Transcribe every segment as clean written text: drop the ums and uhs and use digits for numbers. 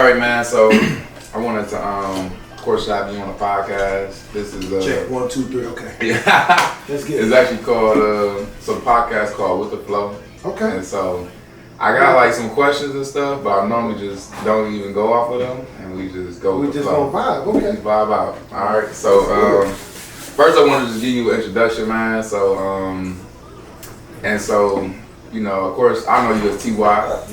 All right, man. So I wanted to, of course, have you on the podcast. This is check 1, 2, 3. Okay. Yeah. Let's get it. It's actually called some podcast called With the Flow. Okay. And so I got like some questions and stuff, but I normally just don't even go off of them, and we just go. We just gonna vibe. Okay. Just vibe out. All right. So first, I wanted to just give you an introduction, man. So you know, of course, I know you as TY,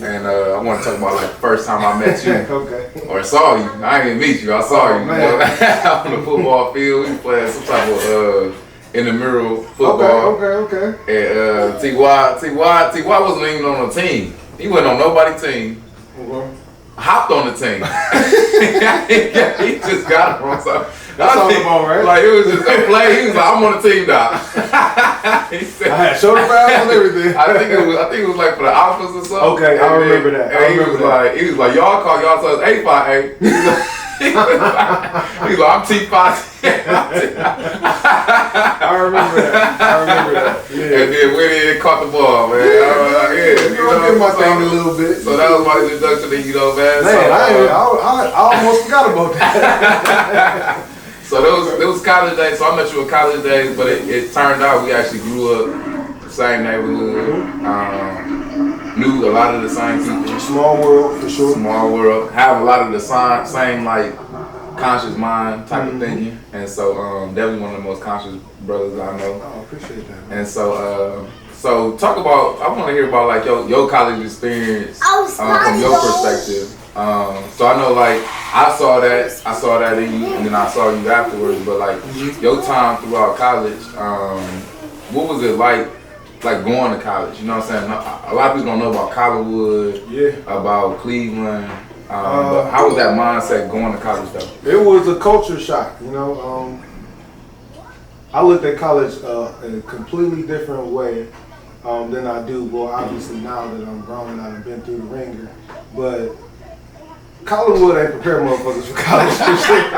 and I want to talk about like the first time I met you. Okay. Or saw you. I didn't meet you. I saw you. Man. On the football field. We playing some type of intramural football. Okay. And Ty wasn't even on the team. He wasn't on nobody's team. Hopped on the team. He just got it on something. That's all about, right? Like, it was just a play. He was like, I'm on the team now. He said, I had shoulder pads and everything. I think it was like for the Alphas or something. Okay, I remember that. And he was like, y'all call y'all sons A5A. He was like, I'm T5. I remember that. Yeah. And then went in and caught the ball, man. You know, did my thing a little bit. So that was my introduction to you, though, man. Man, I almost forgot about that. So there was college days. So I met you in college days, but it turned out we actually grew up the same neighborhood. Knew a lot of the same people. Small world, for sure. Small world. Have a lot of the same like conscious mind type of thinking. And so definitely one of the most conscious brothers I know. Oh, I appreciate that, man. And so talk about, I want to hear about like your college experience from your perspective. So I know like I saw that in you, and then I saw you afterwards. But like your time throughout college, what was it like going to college? You know what I'm saying? A lot of people don't know about Collinwood, about Cleveland. But how was that mindset going to college though? It was a culture shock, you know. I looked at college in a completely different way than I do. Well, obviously now that I'm grown, I've been through the ringer, but Collinwood ain't prepared motherfuckers for college for shit.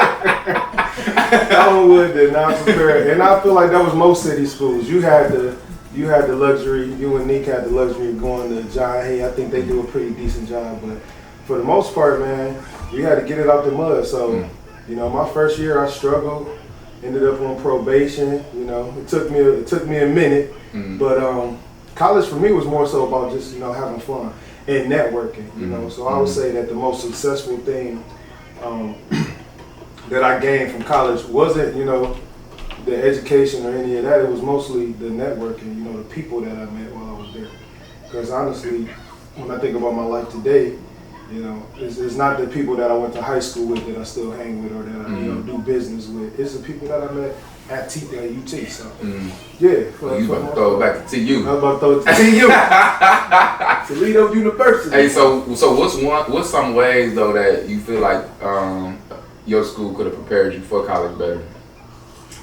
Collinwood did not prepare, and I feel like that was most city schools. You had the luxury. You and Nick had the luxury of going to John Hay. I think they do a pretty decent job, but for the most part, man, you had to get it out the mud. So, you know, my first year I struggled. Ended up on probation. You know, it took me a minute, but college for me was more so about just having fun and networking. You know, so I would say that the most successful thing that I gained from college wasn't the education or any of that. It was mostly the networking. The people that I met while I was there. Because honestly, when I think about my life today, it's not the people that I went to high school with that I still hang with or that I do business with. It's the people that I met at UT. So yeah. You about to throw it back to TU. I'm about to throw it to TU. Toledo University. Hey, so what's some ways though that you feel like your school could have prepared you for college better?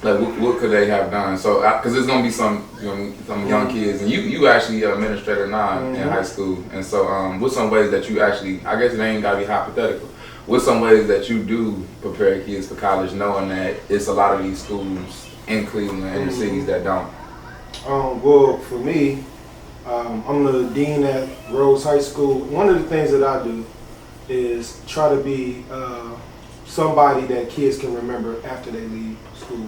Like what could they have done? So because there's gonna be some young kids, and you actually administrator now in high school, and so what's some ways that you actually, I guess it ain't gotta be hypothetical, what's some ways that you do prepare kids for college, knowing that it's a lot of these schools in Cleveland and the cities that don't? Well, for me, I'm the dean at Rose High School. One of the things that I do is try to be somebody that kids can remember after they leave school.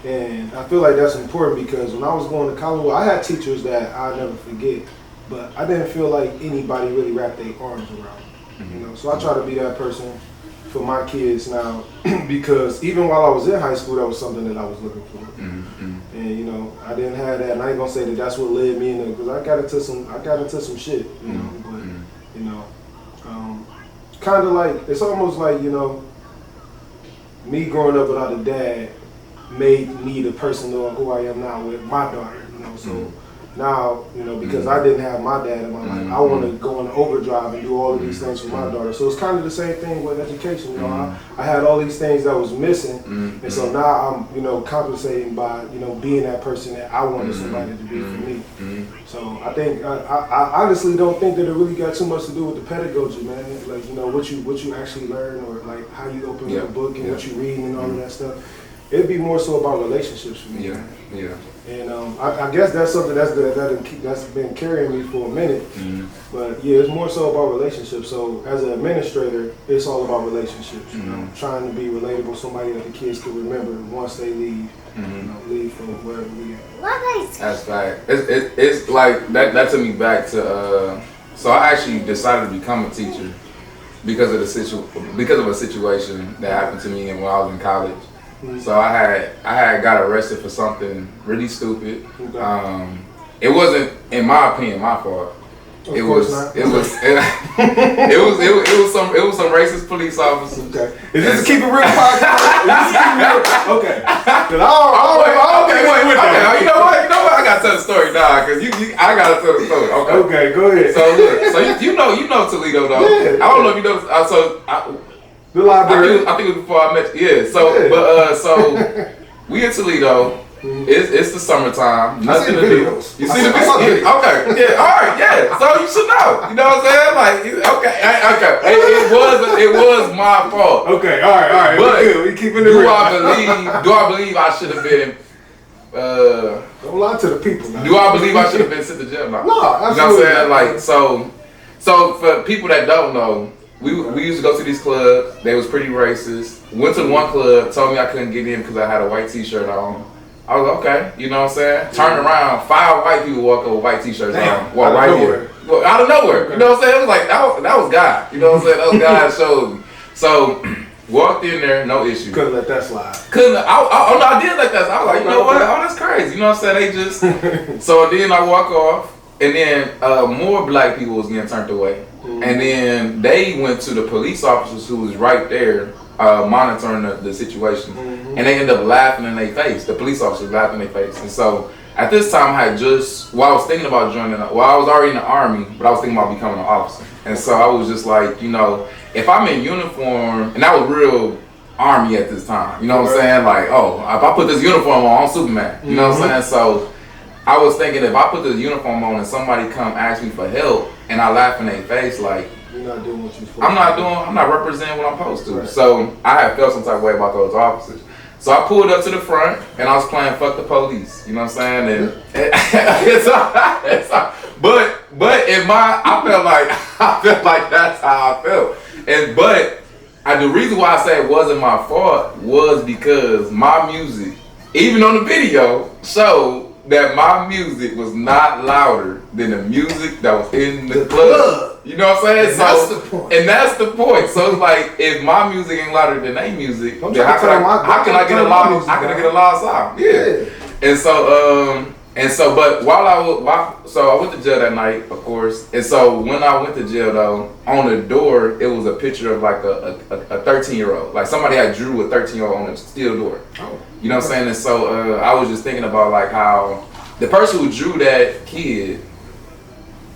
And I feel like that's important because when I was going to college, I had teachers that I'll never forget, but I didn't feel like anybody really wrapped their arms around. So I try to be that person for my kids now because even while I was in high school, that was something that I was looking for. And I didn't have that, and I ain't gonna say that that's what led me into, because I got into some shit, but kind of like, it's almost like me growing up without a dad made me the person who I am now with my daughter, so now, because I didn't have my dad in my life, I want to go into overdrive and do all of these things for my daughter. So it's kind of the same thing with education. I had all these things that was missing, and so now I'm, compensating by, being that person that I wanted somebody to be for me. So I think I honestly don't think that it really got too much to do with the pedagogy, man. Like what you actually learn, or like how you open your book and what you read and all of that stuff. it'd be more so about relationships for me. Yeah, yeah. And I guess that's something that's been carrying me for a minute. But yeah, it's more so about relationships. So as an administrator, it's all about relationships. You know, trying to be relatable, somebody that the kids can remember once they leave. You know, leave from wherever we at. That's fact. It's like that took me back to. So I actually decided to become a teacher because of a situation that happened to me when I was in college. So I had got arrested for something really stupid. It wasn't, in my opinion, my fault. It was some racist police officer. Okay. Is this a keep it real podcast? Okay. Okay. You know what? I gotta tell the story now, cause I gotta tell the story. Okay. Okay. Go ahead. So look. So you know Toledo though. Yeah. I don't know if you know. The library. I think it was before I met you. Yeah. So we in Toledo. It's the summertime. Nothing to do. You see the videos? Okay. Yeah. All right. Yeah. So you should know. You know what I'm saying? Like, okay. It was my fault. Okay. All right. But we keeping it real. Do I believe I should have been? Don't lie to the people. Now. Do I believe I should have been sent to jail? No. No, absolutely. You know what I'm saying? Like, so for people that don't know, we used to go to these clubs. They was pretty racist. Went to one club, told me I couldn't get in because I had a white T-shirt on. I was like, okay, you know what I'm saying? Turned around, 5 white people walk up with white T-shirts on. Well, right here. Well, out of nowhere. Okay. You know what I'm saying? It was like, that was God. You know what I'm saying? That was God showed me. So, walked in there, no issue. Couldn't let that slide. I did let that slide. I was like, you know what? Oh, that's crazy. You know what I'm saying? They just, so then I walk off, and then more black people was getting turned away. And then they went to the police officers who was right there, monitoring the situation, and they ended up laughing in their face. The police officers laughing in their face. And so at this time, I was thinking about joining. I was already in the army, but I was thinking about becoming an officer. And so I was just like, you know, if I'm in uniform, and that was real army at this time. You know what I'm saying? Like, oh, if I put this uniform on, I'm Superman. You know what I'm saying? So I was thinking, if I put this uniform on and somebody come ask me for help, and I laugh in their face, like, you're not doing what you're supposed to. I'm not representing what I'm supposed to. Right. So I had felt some type of way about those officers. So I pulled up to the front and I was playing "Fuck the Police." You know what I'm saying? But in I felt like that's how I felt. The reason why I say it wasn't my fault was because my music, even on the video, showed that my music was not louder than the music that was in the club. You know what I'm saying? And that's the point. So it's like, if my music ain't louder than their music, then how can I get a loud sound? Yeah. But I went to jail that night, of course. And so when I went to jail though, on the door, it was a picture of like a 13-year-old. Like somebody had drew a 13-year-old on the steel door. Oh. You know what I'm saying? And so I was just thinking about like how the person who drew that kid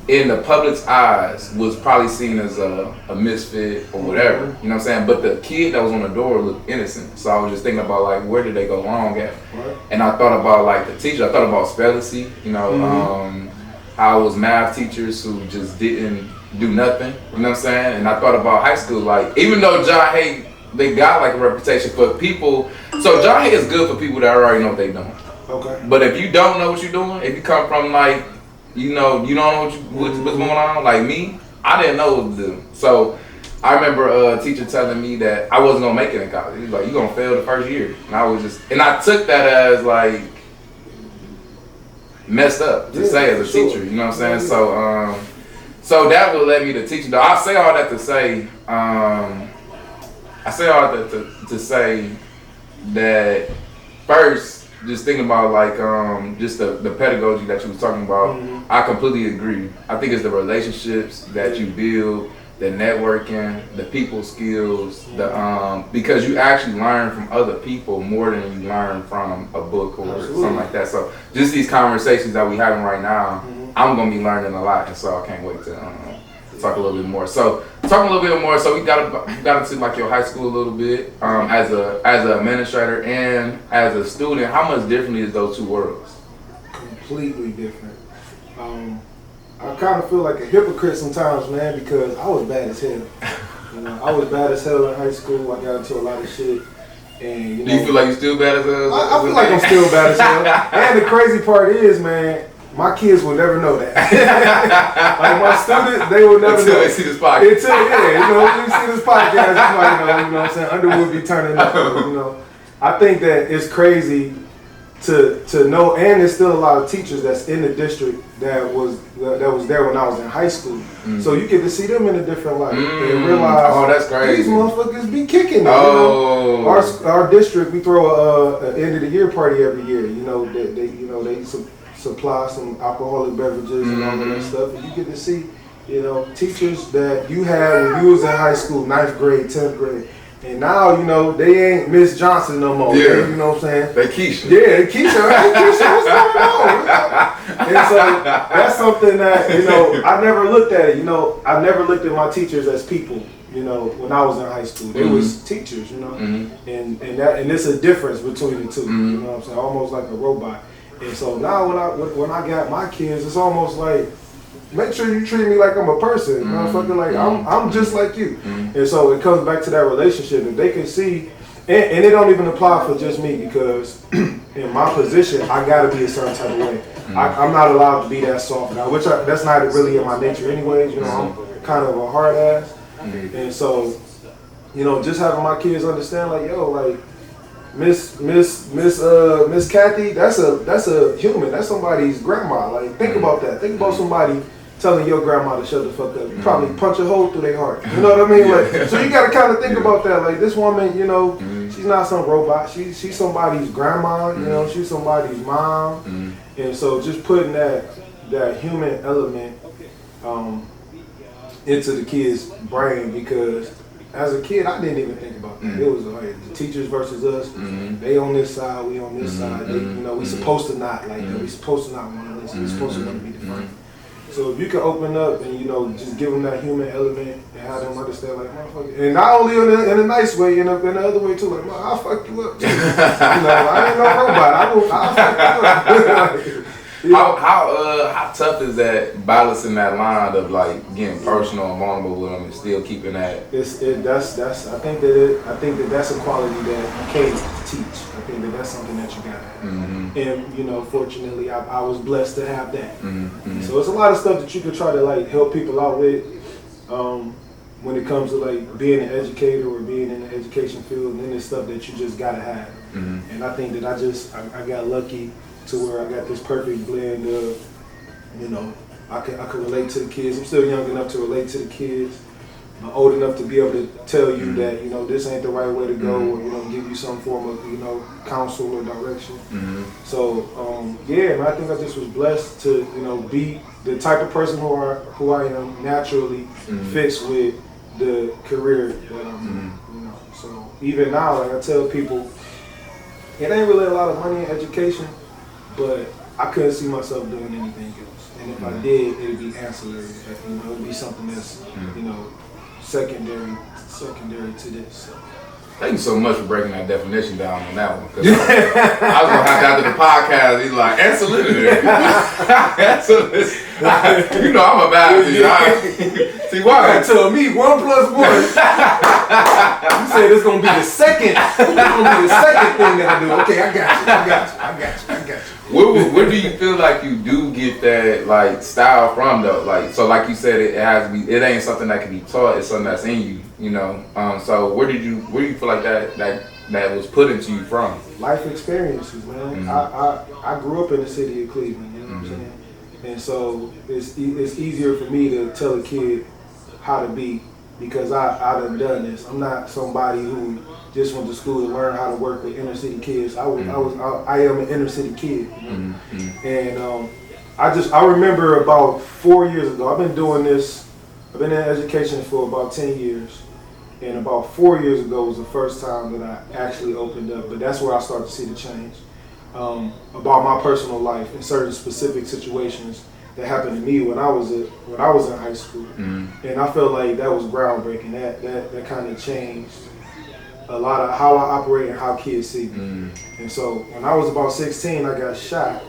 in the public's eyes was probably seen as a misfit or whatever. You know what I'm saying? But the kid that was on the door looked innocent. So I was just thinking about like, where did they go wrong at? Right. And I thought about like the teacher. I thought about spellacy, you know, how it was math teachers who just didn't do nothing. You know what I'm saying? And I thought about high school, like, even though John Hay, they got like a reputation for people. So John Hay is good for people that already know what they're doing. Okay. But if you don't know what you're doing, if you come from like, you don't know what's going on. Like me, I didn't know what to do. So I remember a teacher telling me that I wasn't gonna make it in college. He was like, "You're gonna fail the first year," and I took that as like messed up to say as a teacher. You know what I'm saying? So that would let me to teach. Though I say all that to say, to say that first. Just thinking about like just the pedagogy that you was talking about, I completely agree. I think it's the relationships that you build, the networking, the people skills, because you actually learn from other people more than you learn from a book or something like that. So just these conversations that we having right now, I'm gonna be learning a lot, and so I can't wait to talk a little bit more. So we got into like your high school a little bit as an administrator and as a student. How much differently is those two worlds? Completely different. I kind of feel like a hypocrite sometimes, man, because I was bad as hell. You know, I was bad as hell in high school. I got into a lot of shit, And do you feel like you're still bad as hell? I feel like I'm still bad as hell. And the crazy part is, man, my kids will never know that. Like my students, they will never know. Until they see this podcast. When you see this podcast, you know what I'm saying? Underwood be turning up, I think that it's crazy to know, and there's still a lot of teachers that's in the district that was there when I was in high school. So you get to see them in a different light and realize, that's crazy. These motherfuckers be kicking it. Our district, we throw a end of the year party every year. They supply some alcoholic beverages and all of that stuff, and you get to see, teachers that you had when you was in high school, 9th grade, 10th grade. And now, they ain't Miss Johnson no more. Yeah. You know what I'm saying? They Keisha. Yeah, Keisha. Hey, Keisha, what's going on? And so that's something that, I never looked at it. I never looked at my teachers as people, when I was in high school. They was teachers, and it's a difference between the two. You know what I'm saying? Almost like a robot. And so now when I got my kids, it's almost like, make sure you treat me like I'm a person, motherfucker. Like I'm just like you. And so it comes back to that relationship. If they can see, and it don't even apply for just me, because in my position, I gotta be a certain type of way. I'm not allowed to be that soft guy, that's not really in my nature anyways. I'm kind of a hard ass. And so, just having my kids understand, like, yo, like, Miss Kathy, that's a human. That's somebody's grandma. Like, think about that. Think about somebody telling your grandma to shut the fuck up. You probably punch a hole through their heart. You know what I mean? Like, so you gotta kind of think about that. Like, this woman, she's not some robot. She's somebody's grandma. She's somebody's mom. And so just putting that human element into the kid's brain, because as a kid, I didn't even think about that. It was like the teachers versus us. They on this side, we on this side. They, we supposed to not like that. We supposed to not want to listen. We supposed to want to be different. So if you can open up and just give them that human element and have them understand, like, motherfucker, and not only in a nice way, in the other way too, like, I'll fuck you up. I ain't no robot. I'll fuck you up. How tough is that, balancing that line of like getting personal and vulnerable with them and still keeping that? I think that's a quality that you can't teach. I think that's something that you gotta have. And fortunately, I was blessed to have that. So it's a lot of stuff that you can try to like help people out with when it comes to like being an educator or being in the education field, and then there's stuff that you just gotta have. And I think that I got lucky to where I got this perfect blend of, I can relate to the kids. I'm still young enough to relate to the kids. I'm old enough to be able to tell you that, this ain't the right way to go, or, give you some form of, counsel or direction. So, man, I think I just was blessed to, be the type of person who I am naturally fits with the career that I'm in, So even now, like I tell people, it ain't really a lot of money in education, but I couldn't see myself doing anything else. And if I did, it'd be ancillary. It'd be something that's, secondary to this. So. Thank you so much for breaking that definition down on that one. Cause I was gonna have to, after the podcast, he's like, ancillary. I'm a bad dude. See why? Tell me 1 + 1. You said it's gonna be the second. It's gonna be the second thing that I do. Okay, I got you. Where do you feel like you do get that like style from though? Like, so like you said, it has to be. It ain't something that can be taught. It's something that's in you. So where do you feel like that was put into you from? Life experiences, man. I grew up in the city of Cleveland. You know what I'm saying? And so it's easier for me to tell a kid how to be, because I done this. I'm not somebody who just went to school to learn how to work with inner city kids. I am an inner city kid, and I remember about 4 years ago. I've been doing this. I've been in education for about 10 years, and about 4 years ago was the first time that I actually opened up. But that's where I started to see the change about my personal life in certain specific situations that happened to me when I was in high school, and I felt like that was groundbreaking. That kind of changed a lot of how I operate and how kids see me. And so when I was about 16, I got shot,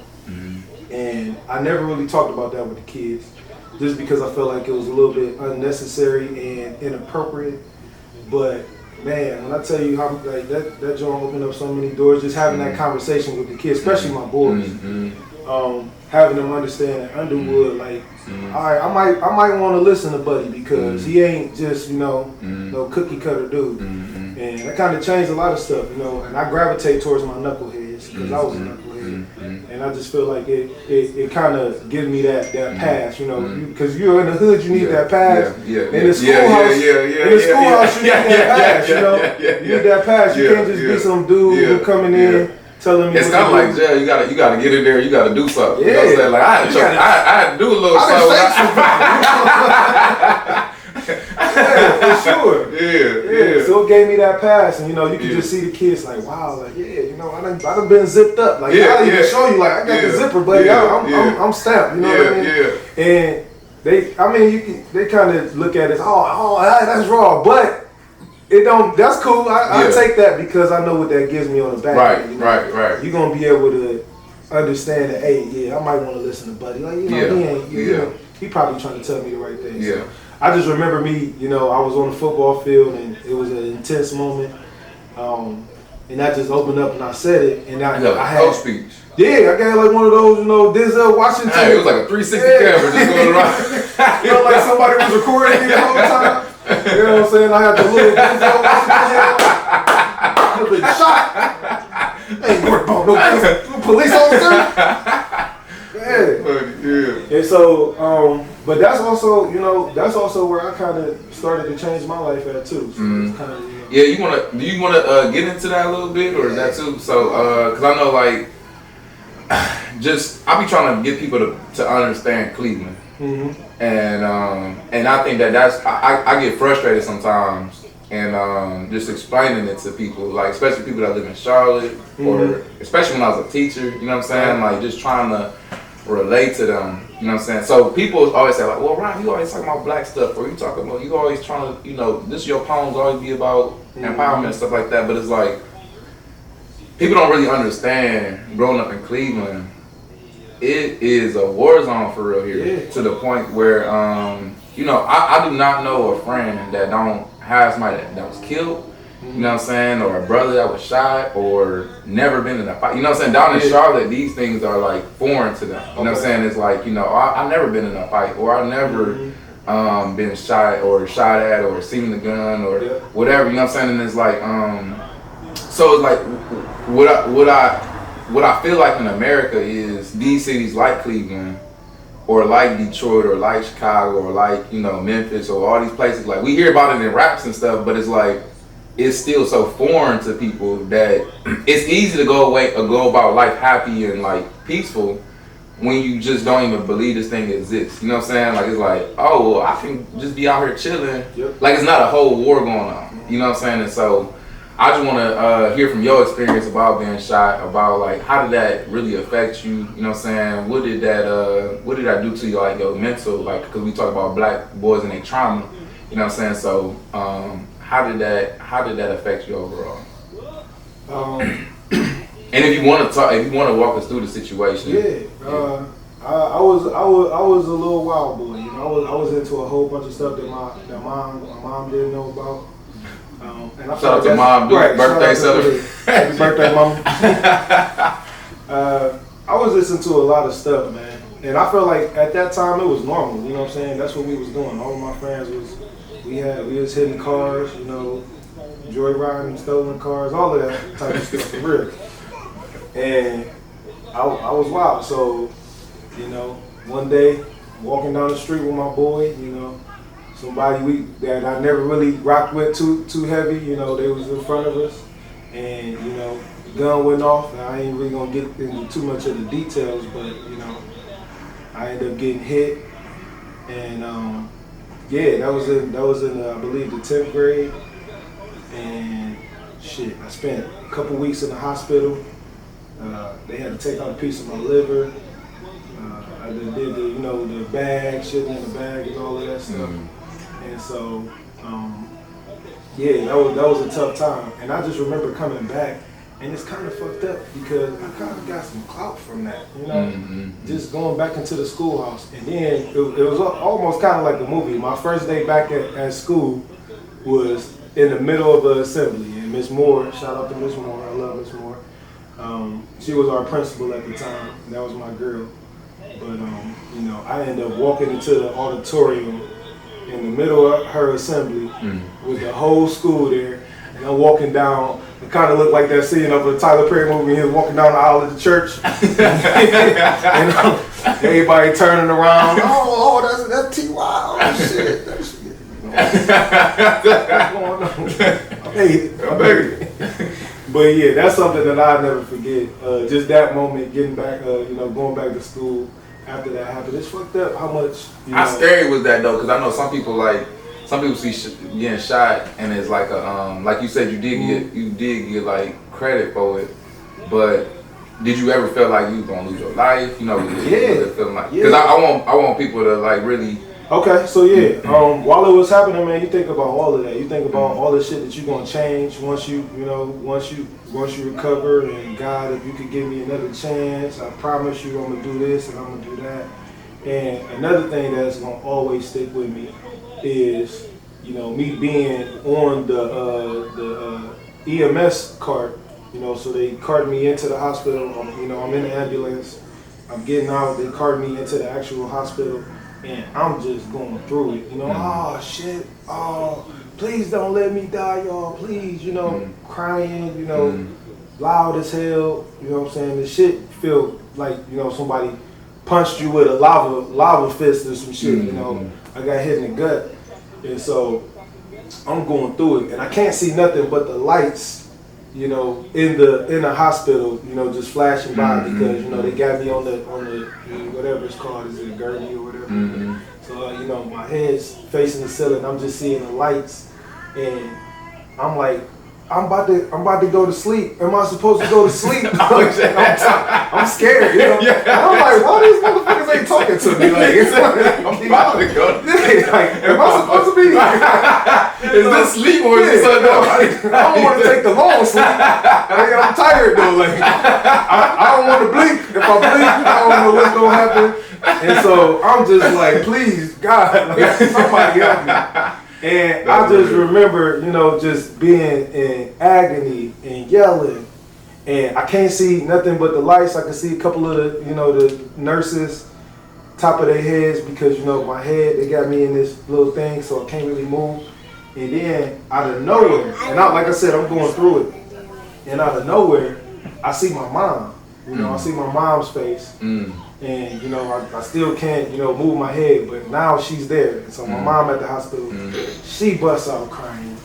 and I never really talked about that with the kids, just because I felt like it was a little bit unnecessary and inappropriate. But man, when I tell you how like that joint opened up so many doors, just having that conversation with the kids, especially my boys, having them understand that Underwood, like, all right, I might want to listen to Buddy because he ain't just no cookie cutter dude, and that kind of changed a lot of stuff, and I gravitate towards my knuckleheads because I was a knucklehead, and I just feel like it kind of gives me that pass, because you're in the hood, you need that pass. In the schoolhouse, you need that pass. You need that pass. You can't just be some dude who coming in telling me. It's kind of like jail. You gotta get in there. You gotta do something. Yeah. You know what I'm saying? Like I had to do a little something. Yeah, for sure. Yeah. So it gave me that pass, and you can just see the kids like, wow, like I done been zipped up. Like I didn't even show you, like I got the zipper, buddy. I'm stamped. You know what I mean? And they kind of look at it. Oh, that's raw, but. It don't. That's cool. I take that because I know what that gives me on the back. Right. You're gonna be able to understand that. Hey, I might want to listen to Buddy. Like he ain't. He probably trying to tell me the right thing. Yeah. So I just remember me. I was on the football field and it was an intense moment. And I just opened up and I said it. And I had coach speech. Yeah, I got like one of those, Denzel Washington. Hey, it was like a 360 camera just going around. Like somebody was recording me the whole time. You know what I'm saying? I had the little Denzel Washington. Could have been shot. Ain't worried about no police officer. Yeah. And so, but that's also where I kind of started to change my life at too. So it's kind of, Yeah, do you wanna get into that a little bit, or is that too? So, cause I know like, I be trying to get people to understand Cleveland, and I think that's I get frustrated sometimes, and just explaining it to people, like especially people that live in Charlotte, or especially when I was a teacher, you know what I'm saying, like just trying to relate to them, you know what I'm saying. So people always say like, well, Ron, you always talking about black stuff, or you always trying to, this your poems always be about empowerment and stuff like that, but it's like people don't really understand growing up in Cleveland. It is a war zone for real here, to the point where I do not know a friend that don't have somebody that was killed, you know what I'm saying, or a brother that was shot, or never been in a fight. You know what I'm saying? Down in Charlotte, these things are like foreign to them. You know what I'm saying? It's like, I've never been in a fight, or I've never been shot at, or seen the gun, or whatever. You know what I'm saying? And it's like, so it's like, what I feel like in America is these cities like Cleveland, or like Detroit, or like Chicago, or like Memphis, or all these places. Like we hear about it in raps and stuff, but it's like it's still so foreign to people that it's easy to go about life happy and like peaceful when you just don't even believe this thing exists. You know what I'm saying? Like it's like, oh well, I can just be out here chilling. Like it's not a whole war going on. You know what I'm saying? And so I just want to hear from your experience about being shot, about like how did that really affect you? You know what I'm saying? What did that do to you, like your mental, like, because we talk about black boys and their trauma. You know what I'm saying? So how did that affect you overall? And if you want to walk us through the situation. I was a little wild boy. I was into a whole bunch of stuff that my mom didn't know about. And I shout out to mom, birthday celebration. Happy birthday, mama. I was listening to a lot of stuff, man, and I felt like at that time it was normal. You know what I'm saying? That's what we was doing. All of my friends we was hitting cars, joyriding, stolen cars, all of that type of stuff for real. And I was wild. So, one day walking down the street with my boy, somebody that I never really rocked with too heavy, they was in front of us, and the gun went off. And I ain't really gonna get into too much of the details, but I ended up getting hit, and that was in I believe the 10th grade, and shit, I spent a couple weeks in the hospital. They had to take out a piece of my liver. I did the bag, shitting in the bag and all of that stuff. And so, that was a tough time. And I just remember coming back, and it's kind of fucked up because I kind of got some clout from that, just going back into the schoolhouse. And then it was almost kind of like a movie. My first day back at school was in the middle of an assembly, and Miss Moore, shout out to Miss Moore, I love Miss Moore. She was our principal at the time, and that was my girl. But you know, I ended up walking into the auditorium in the middle of her assembly with the whole school there, and I'm walking down. It kind of looked like that scene of a Tyler Perry movie. He was walking down the aisle of the church, and everybody turning around. Oh, that's T.Y. Oh shit, that's shit. What's going on? Hey, baby. But yeah, that's something that I'll never forget. Just that moment, getting back, you know, going back to school after that happened. It's fucked up how much. How scary was that though? Because I know some people see getting shot, and it's like a like you said, you did get like credit for it, but did you ever feel like you was gonna lose your life? You know, feeling like, because I want people to like really. Okay, so yeah, while it was happening, man, you think about all of that. You think about all the shit that you're gonna change once you recover. And God, if you could give me another chance, I promise you, I'm gonna do this and I'm gonna do that. And another thing that's gonna always stick with me is, you know, me being on the EMS cart. You know, so they carted me into the hospital. You know, I'm in the ambulance. I'm getting out. They carted me into the actual hospital. And I'm just going through it, you know. Oh shit! Oh, please don't let me die, y'all. Please, you know, crying, you know, loud as hell. You know what I'm saying? The shit feel like, you know, somebody punched you with a lava fist or some shit. You know, I got hit in the gut, and so I'm going through it, and I can't see nothing but the lights. You know, in the hospital, you know, just flashing by because, you know, they got me on the whatever it's called, is it a gurney or whatever? So you know, my head's facing the ceiling. I'm just seeing the lights, and I'm like, I'm about to go to sleep. Am I supposed to go to sleep? I'm scared, you know. And I'm like, why these motherfuckers ain't talking to me? Like, it's like, I'm about to go. Like, am I supposed to be? Is this sleep or is this something else? I don't want to take the long sleep. I'm tired though. Like, I don't want to blink. If I blink, I don't know what's gonna happen. And so I'm just like, please, God, like, somebody help me. And I just remember, you know, just being in agony and yelling, and I can't see nothing but the lights. I can see a couple of the, you know, the nurses, top of their heads, because, you know, my head, they got me in this little thing, so I can't really move. And then out of nowhere, and like I said, I'm going through it, and out of nowhere, I see my mom. You know, I see my mom's face. And, you know, I still can't, you know, move my head, but now she's there. And so my mom at the hospital, she busts out crying.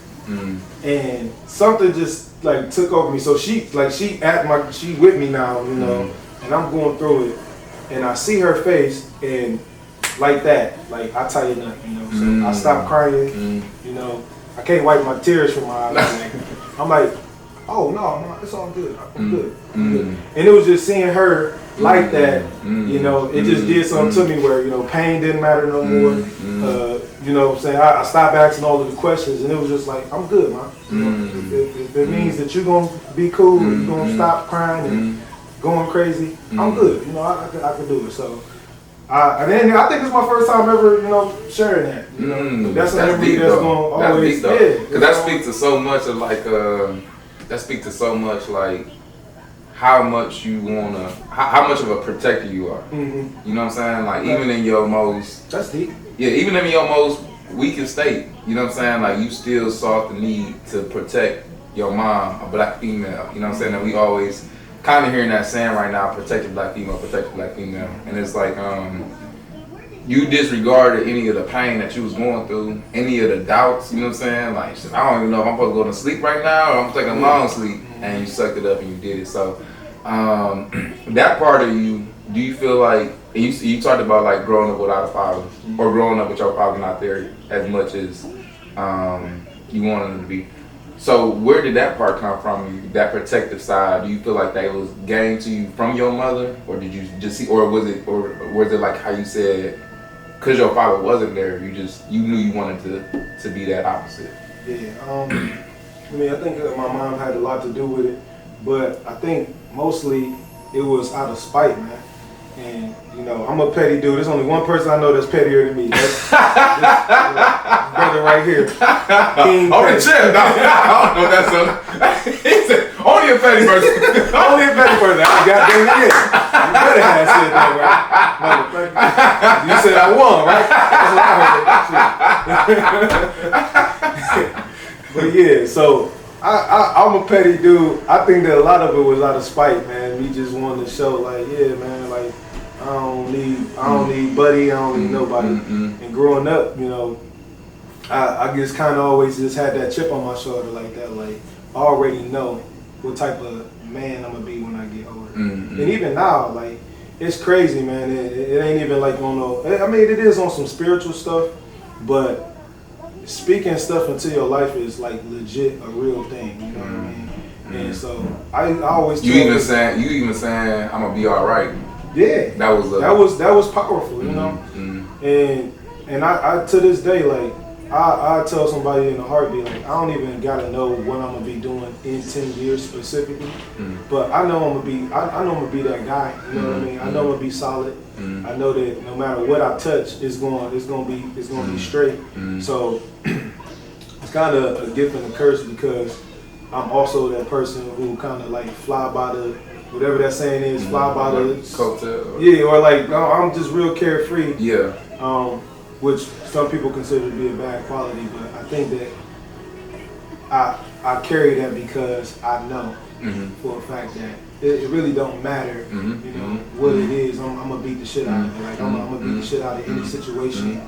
And something just, like, took over me. So she with me now, you know, and I'm going through it. And I see her face, and like that, like, I tighten up, you know. So I stop crying, you know. I can't wipe my tears from my eyes. I'm like, oh, no, it's all good. I'm good. I'm good. And it was just seeing her like that, you know, it just did something to me where, you know, pain didn't matter no more. You know what I'm saying? I stopped asking all of the questions, and it was just like, I'm good, man. You know, if it means that you're going to be cool, you're going to stop crying and going crazy, I'm good. You know, I can do it. So, and then I think it's my first time ever, you know, sharing that. You know, that's an memory that's going to always, because that speaks to so much of like, how much you wanna, how much of a protector you are. You know what I'm saying? Like, even in your most, that's deep. Yeah, even in your most weakest state, you know what I'm saying? Like, you still saw the need to protect your mom, a black female. You know what I'm saying? And we always kind of hearing that saying right now, protect the black female, protect the black female. And it's like, you disregarded any of the pain that you was going through, any of the doubts, you know what I'm saying? Like, shit, I don't even know if I'm supposed to go to sleep right now or I'm taking a long sleep, and you sucked it up and you did it. So, that part of you, do you feel like, and you talked about like growing up without a father, or growing up with your father not there as much as you wanted him to be. So where did that part come from, that protective side? Do you feel like that was gained to you from your mother, or did you just see, or was it like how you said, because your father wasn't there, you knew you wanted to be that opposite? Yeah, I mean, I think that my mom had a lot to do with it, but I think mostly it was out of spite, man. And, you know, I'm a petty dude. There's only one person I know that's pettier than me. brother right here. On the chest. No, I don't know that's a. He said, only a petty person. Only a petty person. I got dang it. You better have said that, right? You said I won, right? That's what I heard. But yeah, so I'm a petty dude. I think that a lot of it was out of spite, man. Me just wanted to show, like, yeah, man, like I don't need buddy, I don't need nobody. And growing up, you know, I just kind of always just had that chip on my shoulder like that. Like, I already know what type of man I'm gonna be when I get older. And even now, like, it's crazy, man. It ain't even like on no. I mean, it is on some spiritual stuff, but speaking stuff into your life is like legit a real thing. You know what I mean? And so I always you even saying I'm gonna be all right. Yeah, that was powerful. You know, and I to this day, like, I tell somebody in a heartbeat, like, I don't even gotta know what I'm gonna be doing in 10 years specifically, but I know I'm gonna be that guy. You know what I mean? I know I'm gonna be solid. I know that no matter what I touch, it's gonna be straight. So it's kind of a gift and a curse, because I'm also that person who kind of like fly by the whatever that saying is, fly by the coattail. Yeah, or like, no, I'm just real carefree. Yeah. Which some people consider to be a bad quality, but I think that I carry that because I know for a fact that it really don't matter, you know, what it is. I'm gonna beat the shit out of it. Like, I'm gonna beat the shit out of any situation.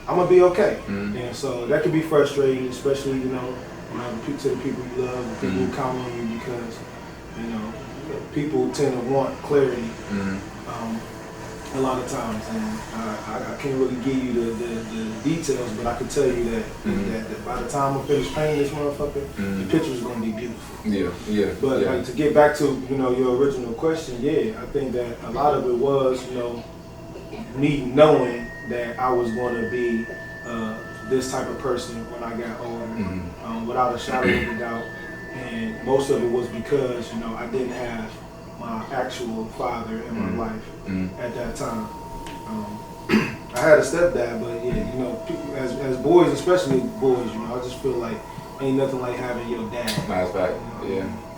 I'm gonna be okay. And so that can be frustrating, especially, you know, to the people you love, the people who count on you, because, you know, people tend to want clarity. A lot of times, and I can't really give you the details, but I can tell you that by the time I finish painting this motherfucker, the picture's gonna be beautiful. Yeah. But like, to get back to, you know, your original question, yeah, I think that a lot of it was, you know, me knowing that I was going to be this type of person when I got older, without a shadow of a doubt. And most of it was because, you know, I didn't have my actual father in my life at that time. I had a stepdad, but yeah, you know, people, as boys, especially boys, you know, I just feel like ain't nothing like having your dad. Nice fact.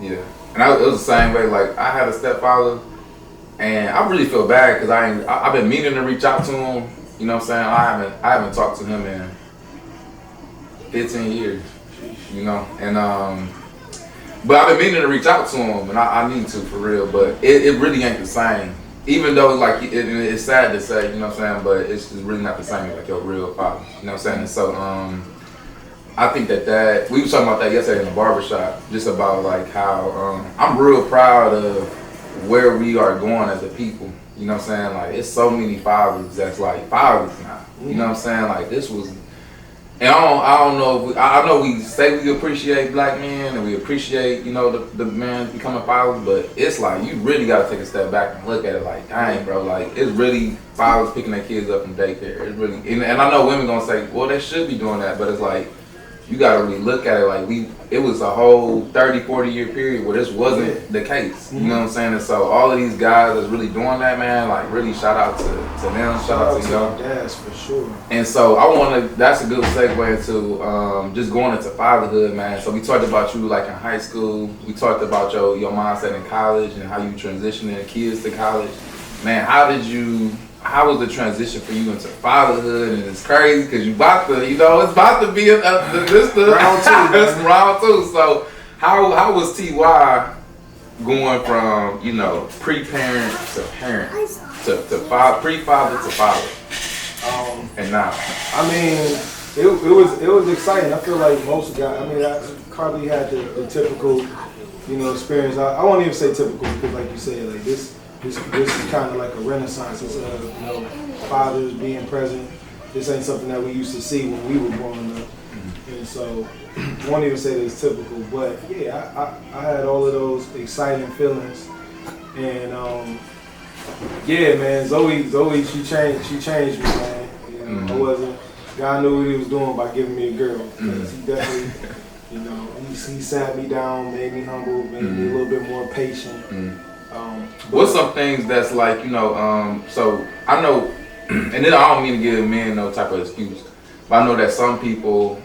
Yeah. And it was the same way. Like, I had a stepfather, and I really feel bad because I've been meaning to reach out to him. You know what I'm saying? I haven't talked to him in 15 years. You know, and but I've been meaning to reach out to him, and I need to, for real. But it really ain't the same. Even though, like, it's sad to say, you know what I'm saying, but it's just really not the same as like your real father. You know what I'm saying? And so I think that we were talking about that yesterday in the barbershop, just about like how I'm real proud of where we are going as a people. You know what I'm saying? Like, it's so many fathers that's like fathers now. You know what I'm saying? Like, this was. And I don't know if I know we say we appreciate black men and we appreciate, you know, the man becoming fathers, but it's like you really gotta take a step back and look at it like, dang, bro, like, it's really fathers picking their kids up from daycare. It's really, and I know women gonna say, well, they should be doing that, but it's like, you gotta really look at it like it was a whole 30, 40 year period where this wasn't the case. You know what I'm saying? And so all of these guys that's really doing that, man, like, really shout out to them, shout out to y'all. Yes, for sure. And so that's a good segue into just going into fatherhood, man. So we talked about you like in high school. We talked about your mindset in college and how you transitioning kids to college. Man, how was the transition for you into fatherhood? And it's crazy because it's about to be round two. It's round two. So how was TY going from, you know, pre-parent to parent to pre-father to father? And now, I mean, it was exciting. I feel like most guys. I mean, I probably had the typical, you know, experience. I won't even say typical because, like you said, like this is kind of like a renaissance. It's you know, fathers being present. This ain't something that we used to see when we were growing up, and so I won't even say that it's typical. But yeah, I had all of those exciting feelings, and yeah, man, Zoe, she changed me, man. You know, I wasn't. God knew what He was doing by giving me a girl. Because He definitely, you know, he sat me down, made me humble, made me a little bit more patient. What's some things that's like, you know, so I know, and then I don't mean to give men no type of excuse, But I know that some people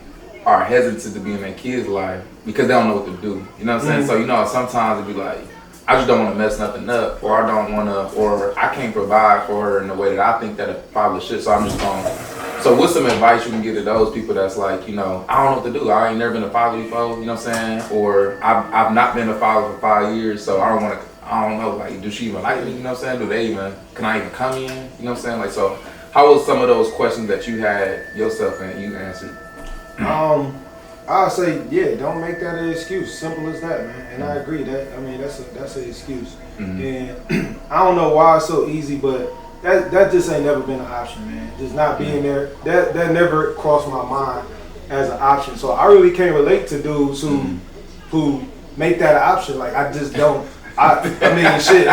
are hesitant to be in their kids' life because they don't know what to do. You know what I'm saying? So, you know, sometimes it'd be like, I just don't want to mess nothing up, or I don't want to, or I can't provide for her in the way that I think that a father should, so I'm just going. So what's some advice you can give to those people that's like, you know, I don't know what to do. I ain't never been a father before, you know what I'm saying? Or I've not been a father for 5 years, so I don't know, like, do she even like me, you know what I'm saying? Can I even come in, you know what I'm saying? Like, so how was some of those questions that you had yourself and you answered? I'll say, yeah, don't make that an excuse. Simple as that, man. And I agree that, I mean, that's an excuse. And I don't know why it's so easy, but that just ain't never been an option, man. Just not being there, that never crossed my mind as an option. So I really can't relate to dudes who make that an option. Like, I just don't. I mean, shit.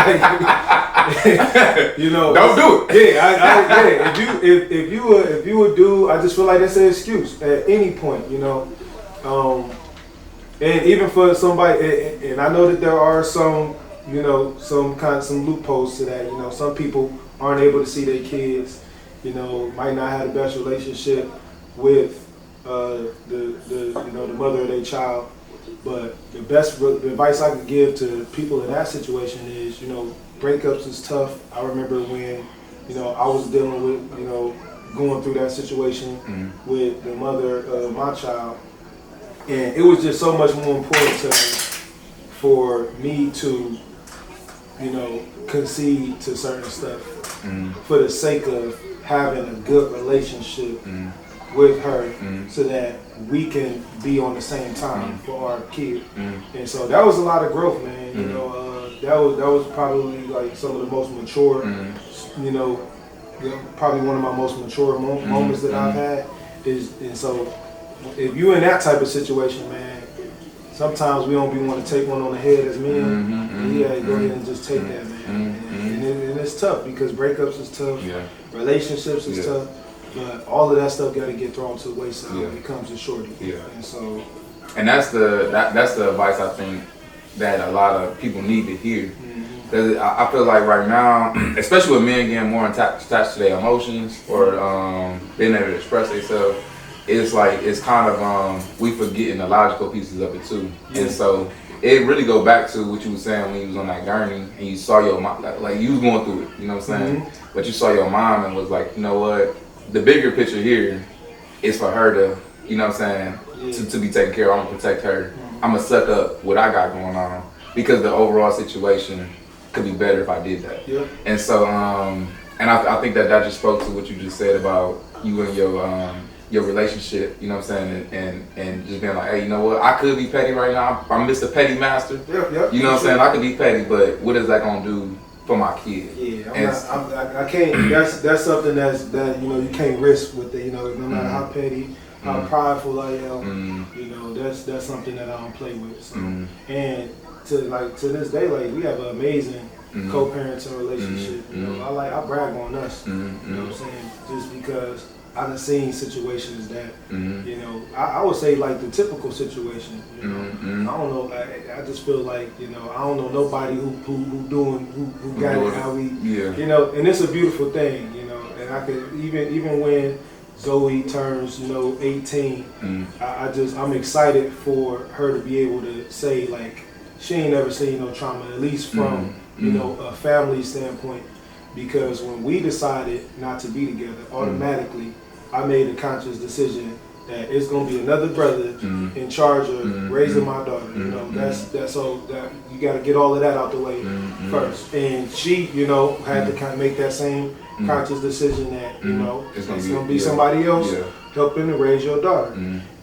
You know, don't do it. Yeah, if you would do, I just feel like that's an excuse at any point, you know. And even for somebody, and I know that there are some, you know, some loopholes to that. You know, some people aren't able to see their kids. You know, might not have the best relationship with the mother of their child. But the best advice I could give to people in that situation is, you know, breakups is tough. I remember when, you know, I was dealing with, you know, going through that situation with the mother of my child. And it was just so much more important to me for me to, you know, concede to certain stuff for the sake of having a good relationship with her so that we can be on the same time for our kid. And so that was a lot of growth, man. You know, that was probably like some of the most mature, you know, probably one of my most mature moments that I've had and so if you're in that type of situation, man, sometimes we don't be want to take one on the head as men. Yeah, go ahead and just take that, man. And it's tough because breakups is tough, relationships is tough, but all of that stuff got to get thrown to the wayside when it comes to shorty. And so, and that's the advice I think that a lot of people need to hear. Because I feel like right now, especially with men getting more attached to their emotions or being able to express themselves, it's like, it's kind of, we forgetting the logical pieces of it too. And so it really go back to what you were saying when you was on that gurney and you saw your mom, like you was going through it, you know what I'm saying? But you saw your mom and was like, you know what, the bigger picture here is for her to, you know what I'm saying, to be taken care of. I'm gonna protect her. I'm gonna suck up what I got going on because the overall situation could be better if I did that. And so, and I think that just spoke to what you just said about you and your relationship, you know what I'm saying, and just being like, hey, you know what, I could be petty right now. I'm Mr. Petty Master. You know what I'm saying? I could be petty, but what is that gonna do for my kid? I can't. That's something that you know you can't risk with it. You know, no matter how petty, how prideful I am, you know, that's something that I don't play with. So. And to this day, like we have an amazing co-parenting relationship. You know, I brag on us. You know what I'm saying? Just because I done seen situations that, you know, I would say like the typical situation, you know. I don't know, I just feel like, you know, I don't know nobody who got it how we, you know, and it's a beautiful thing, you know, and I could, even when Zoe turns, you know, 18, I'm excited for her to be able to say like, she ain't never seen no trauma, at least from, you know, a family standpoint. Because when we decided not to be together, automatically, I made a conscious decision that it's gonna be another brother in charge of raising my daughter. You know, that's so that you got to get all of that out the way first. And she, you know, had to kind of make that same conscious decision that you know it's gonna be somebody else helping to raise your daughter.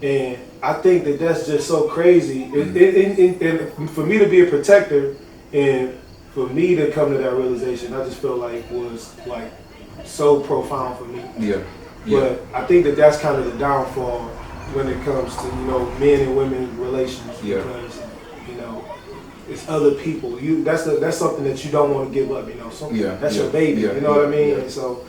And I think that that's just so crazy. And for me to be a protector and for me to come to that realization, I just feel like was like so profound for me. But I think that that's kind of the downfall when it comes to, you know, men and women relations because, you know, it's other people. That's something that you don't want to give up, you know. That's your baby, you know what I mean? And so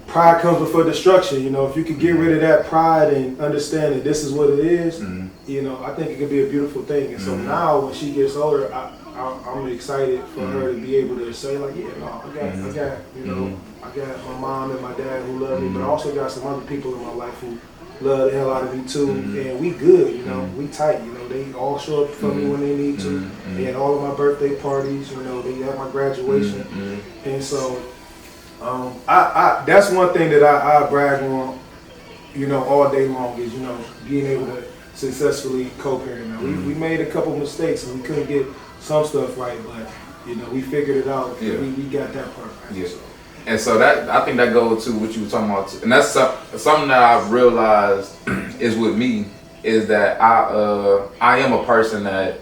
pride comes before destruction. You know, if you could get rid of that pride and understand that this is what it is, you know, I think it could be a beautiful thing. And so now when she gets older, I'm excited for her to be able to say like, yeah, no, I got, you know, I got my mom and my dad who love me, but I also got some other people in my life who love the hell out of me too, and we good, you know, we tight, you know, they all show up for me when they need to. They had all of my birthday parties, you know, they had my graduation, and so I that's one thing that I brag on, you know, all day long is, you know, being able to successfully co-parent. Now, we made a couple mistakes and we couldn't get some stuff right, but you know, we figured it out. Yeah. We got that part right. Yeah. So. And so that, I think that goes to what you were talking about, and that's something that I've realized is with me, is that I am a person that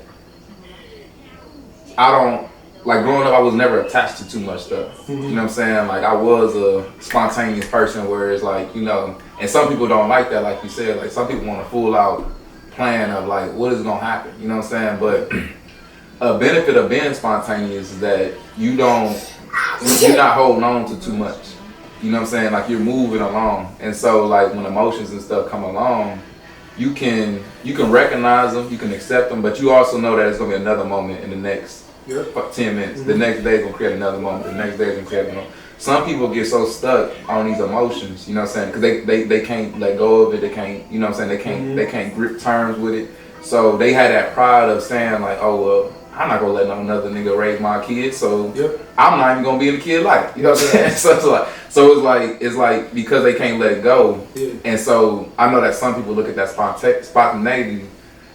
I don't, like growing up, I was never attached to too much stuff. You know what I'm saying? Like I was a spontaneous person where it's like, you know, and some people don't like that, like you said, like some people want a full out plan of like, what is gonna happen? You know what I'm saying? But a benefit of being spontaneous is that you're not holding on to too much. You know what I'm saying? Like you're moving along. And so like when emotions and stuff come along, you can recognize them, you can accept them, but you also know that it's gonna be another moment in the next 10 minutes. The next day is gonna create another moment. The next day is gonna create another moment. Some people get so stuck on these emotions, you know what I'm saying? Because they can't let go of it. They can't, you know what I'm saying? They can't grip terms with it. So they had that pride of saying like, oh well, I'm not gonna let no another nigga raise my kids, so I'm not even gonna be in the kid life. You know what I'm saying? So it's like because they can't let it go, and so I know that some people look at that spontaneity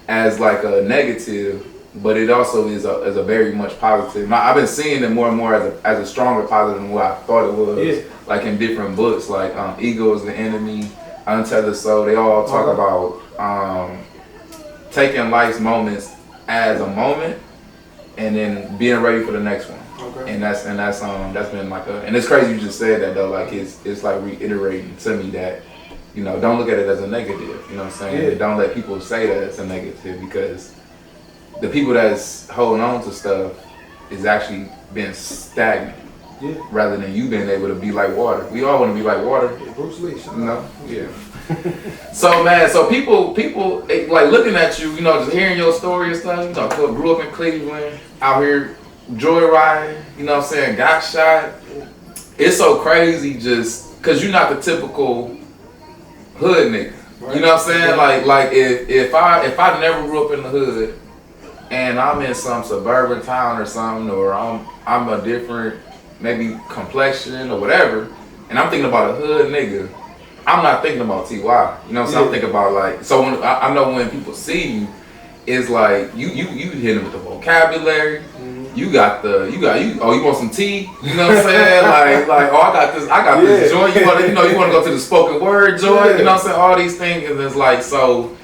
as like a negative, but it also is a very much positive. Now, I've been seeing it more and more as a stronger positive than what I thought it was. Like in different books, like Ego is the Enemy, Untethered Soul. They all talk about taking life's moments as a moment, and then being ready for the next one. And that's been like and it's crazy you just said that though, like it's like reiterating to me that, you know, don't look at it as a negative, you know what I'm saying? Don't let people say that it's a negative, because the people that's holding on to stuff is actually being stagnant rather than you being able to be like water. We all want to be like water. Bruce Lee, you know? So man, so people like looking at you, you know, just hearing your story and stuff, you know, grew up in Cleveland, out here joyriding, you know what I'm saying, got shot. It's so crazy just cause you're not the typical hood nigga. Right. You know what I'm saying? Like if I never grew up in the hood and I'm in some suburban town or something, or I'm a different maybe complexion or whatever, and I'm thinking about a hood nigga, I'm not thinking about TY. You know what I'm saying? I'm thinking about like, so when I know when people see you, it's like you hit them with the vocabulary. You want some tea? You know what I'm saying? like oh I got this joint. You want to go to the spoken word joint? You know what I'm saying? All these things, and it's like, so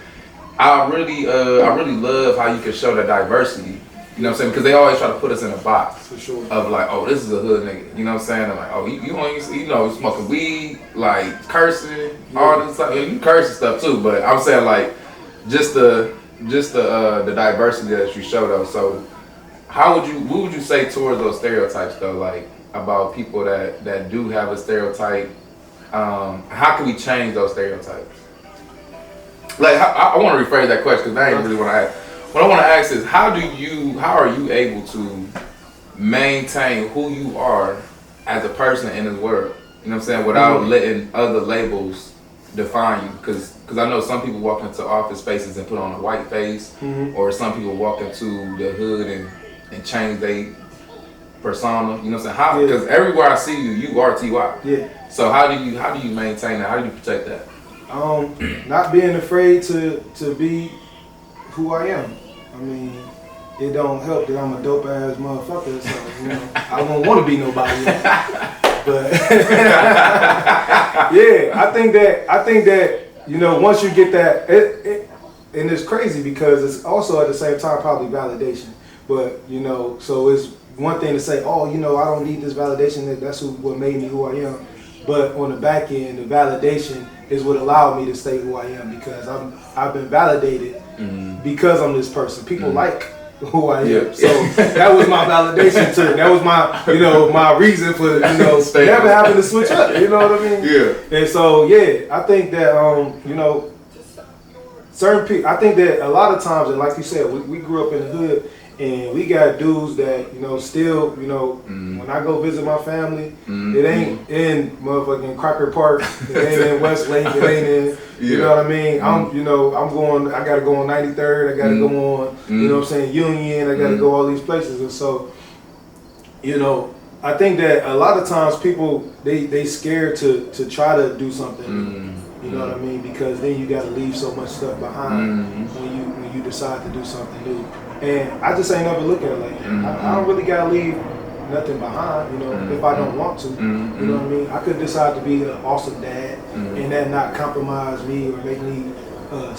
I really love how you can show the diversity. You know what I'm saying? Because they always try to put us in a box of like, oh, this is a hood nigga. You know what I'm saying? And like, oh, you smoking weed, like cursing, all this stuff. You curse and stuff too, but I'm saying like just the diversity that you show though. So what would you say towards those stereotypes though? Like about people that do have a stereotype. How can we change those stereotypes? Like I want to rephrase that question because I ain't really want to ask. What I want to ask is how are you able to maintain who you are as a person in this world? You know what I'm saying? Without letting other labels define you. Because I know some people walk into office spaces and put on a white face, or some people walk into the hood and change their persona. You know what I'm saying? Because everywhere I see you, you are TY. Yeah. So how do you maintain that? How do you protect that? Not being afraid to be who I am. I mean, it don't help that I'm a dope ass motherfucker, so you know, I don't want to be nobody else. But yeah, I think that you know, once you get that, and it's crazy because it's also at the same time probably validation. But you know, so it's one thing to say, oh, you know, I don't need this validation. That's what made me who I am. But on the back end, the validation is what allowed me to stay who I am, because I've been validated because I'm this person. People like who I am. Yeah. So that was my validation to it. That was my, my reason for, never having to switch up. You know what I mean? Yeah. And so, I think that, certain people, I think that a lot of times, and like you said, we grew up in the hood, and we got dudes that, still, when I go visit my family, it ain't in motherfucking Crocker Park, it ain't in Westlake, it ain't in, you know what I mean? I gotta go on 93rd, I gotta go on, Union, I gotta go all these places. And so, I think that a lot of times people, they scared to try to do something. You know what I mean? Because then you got to leave so much stuff behind when you decide to do something new. And I just ain't never look at it like that. I don't really got to leave nothing behind, if I don't want to. You know what I mean? I could decide to be an awesome dad and that not compromise me or make me a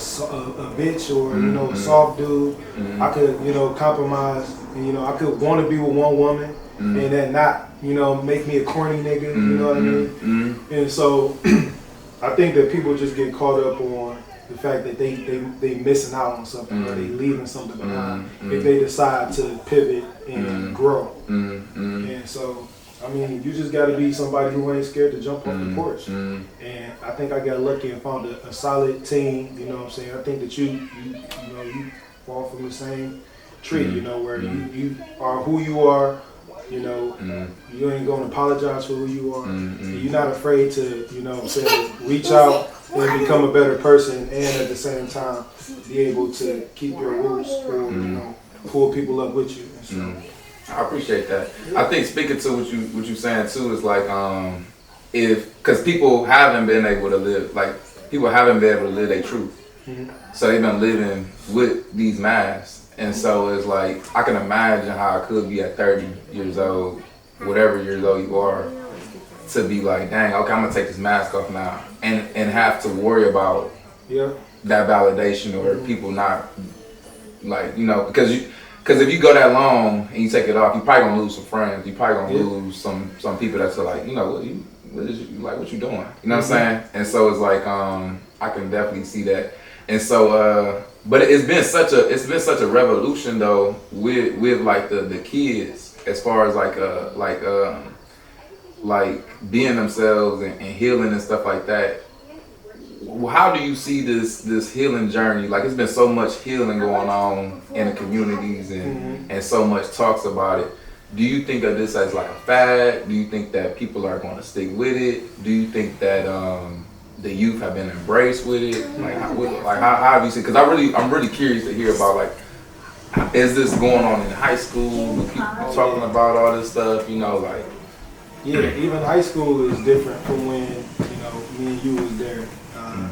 bitch or, a soft dude. I could, compromise, and, I could want to be with one woman and that not, make me a corny nigga, you know what I mean? And so I think that people just get caught up on the fact that they missing out on something or they leaving something behind if they decide to pivot and grow. And so, I mean, you just got to be somebody who ain't scared to jump off the porch. And I think I got lucky and found a solid team. You know what I'm saying? I think that you fall from the same tree. Where you are who you are. You ain't gonna apologize for who you are. You're not afraid to, reach out and become a better person, and at the same time be able to keep your roots or pull people up with you. So, I appreciate that. I think speaking to what you saying too is like because people haven't been able to live their truth. So they've been living with these masks. And so it's like, I can imagine how I could be at 30 years old, whatever years old you are, to be like, dang, okay, I'm gonna take this mask off now, and have to worry about that validation or people not, like, because if you go that long and you take it off, you probably gonna lose some friends, you probably gonna lose some people that's like, what you doing? You know what I'm saying? And so it's like, I can definitely see that. And so, but it's been such a revolution though with like the kids as far as like being themselves and healing and stuff like that. How do you see this healing journey? Like, it's been so much healing going on in the communities and so much talks about it. Do you think of this as like a fad? Do you think that people are going to stick with it? Do you think that the youth have been embraced with it? How have you seen? Because I'm really curious to hear about, like, is this going on in high school? With people talking about all this stuff, like. Yeah, even high school is different from when me and you was there, and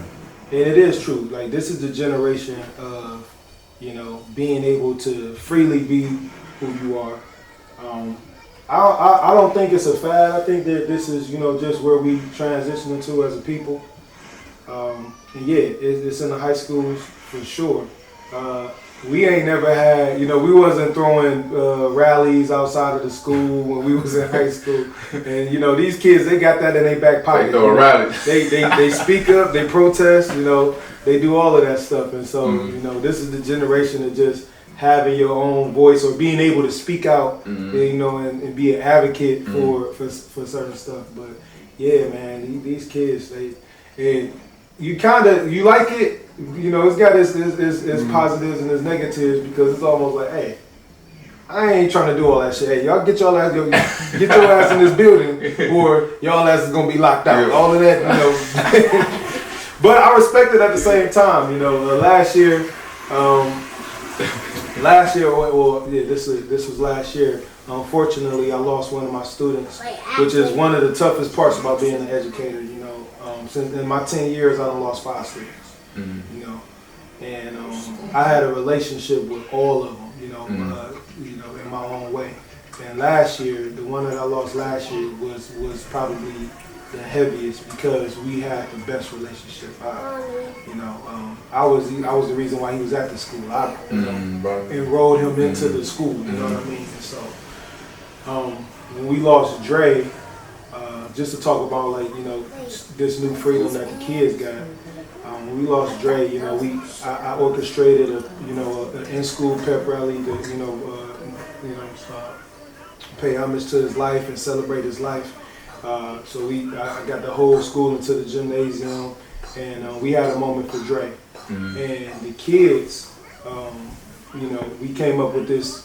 it is true. Like, this is the generation of being able to freely be who you are. I don't think it's a fad. I think that this is just where we transition into as a people. And it's in the high schools for sure. We ain't never had, we wasn't throwing rallies outside of the school when we was in high school. And these kids, they got that in their back pocket. They throw rallies. They speak up, they protest, they do all of that stuff. And so, this is the generation of just having your own voice or being able to speak out, and be an advocate for certain stuff. But yeah, man, these kids, you like it, it's got its positives and its negatives, because it's almost like, hey, I ain't trying to do all that shit. Hey, y'all get your ass in this building, or y'all ass is gonna be locked out. All of that, But I respect it at the same time. Last year, this was last year. Unfortunately, I lost one of my students, which is one of the toughest parts about being an educator. Since in my 10 years, I done lost 5 students. And I had a relationship with all of them. In my own way. And last year, the one that I lost last year was probably the heaviest, because we had the best relationship. I was the reason why he was at the school. I enrolled him into the school. You know what I mean? And so when we lost Dre, just to talk about this new freedom that the kids got. When we lost Dre, you know, I orchestrated an in-school pep rally to, pay homage to his life and celebrate his life. So I got the whole school into the gymnasium, and we had a moment for Dre. Mm-hmm. And the kids, we came up with this,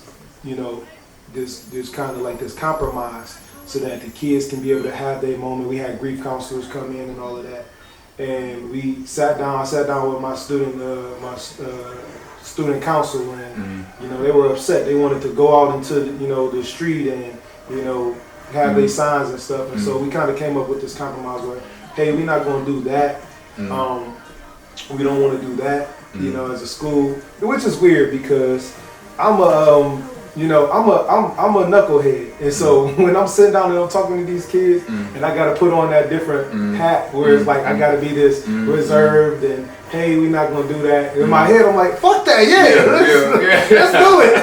this kind of like this compromise so that the kids can be able to have their moment. We had grief counselors come in and all of that. And we sat down. I sat down with my student council, and they were upset. They wanted to go out into the street and have their signs and stuff. And so we kind of came up with this compromise where, hey, we're not going to do that. We don't want to do that, as a school, which is weird because I'm a knucklehead, and so when I'm sitting down and I'm talking to these kids, and I got to put on that different hat where it's like I got to be this reserved and hey, we're not gonna do that. In my head, I'm like, fuck that, let's do it.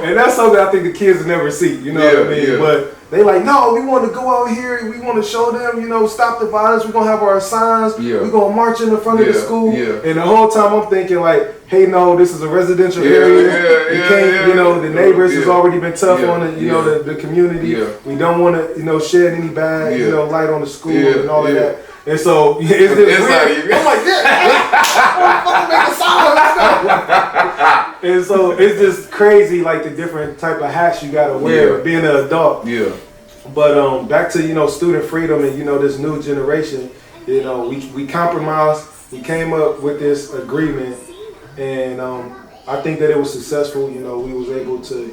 And that's something I think the kids will never see. You know what I mean? Yeah. But they like, no, we want to go out here. We want to show them, stop the violence. We're gonna have our signs. Yeah. We're gonna march in the front of the school. Yeah. And the whole time I'm thinking like, hey, no, this is a residential area. You can't, the neighbors has already been tough on the community. Yeah. We don't want to, shed any bad, light on the school and all of that. And so it's just weird. I'm like, and so it's just crazy, like the different type of hats you gotta wear being an adult. Yeah. But back to student freedom and this new generation. We compromised. We came up with this agreement, and I think that it was successful. We was able to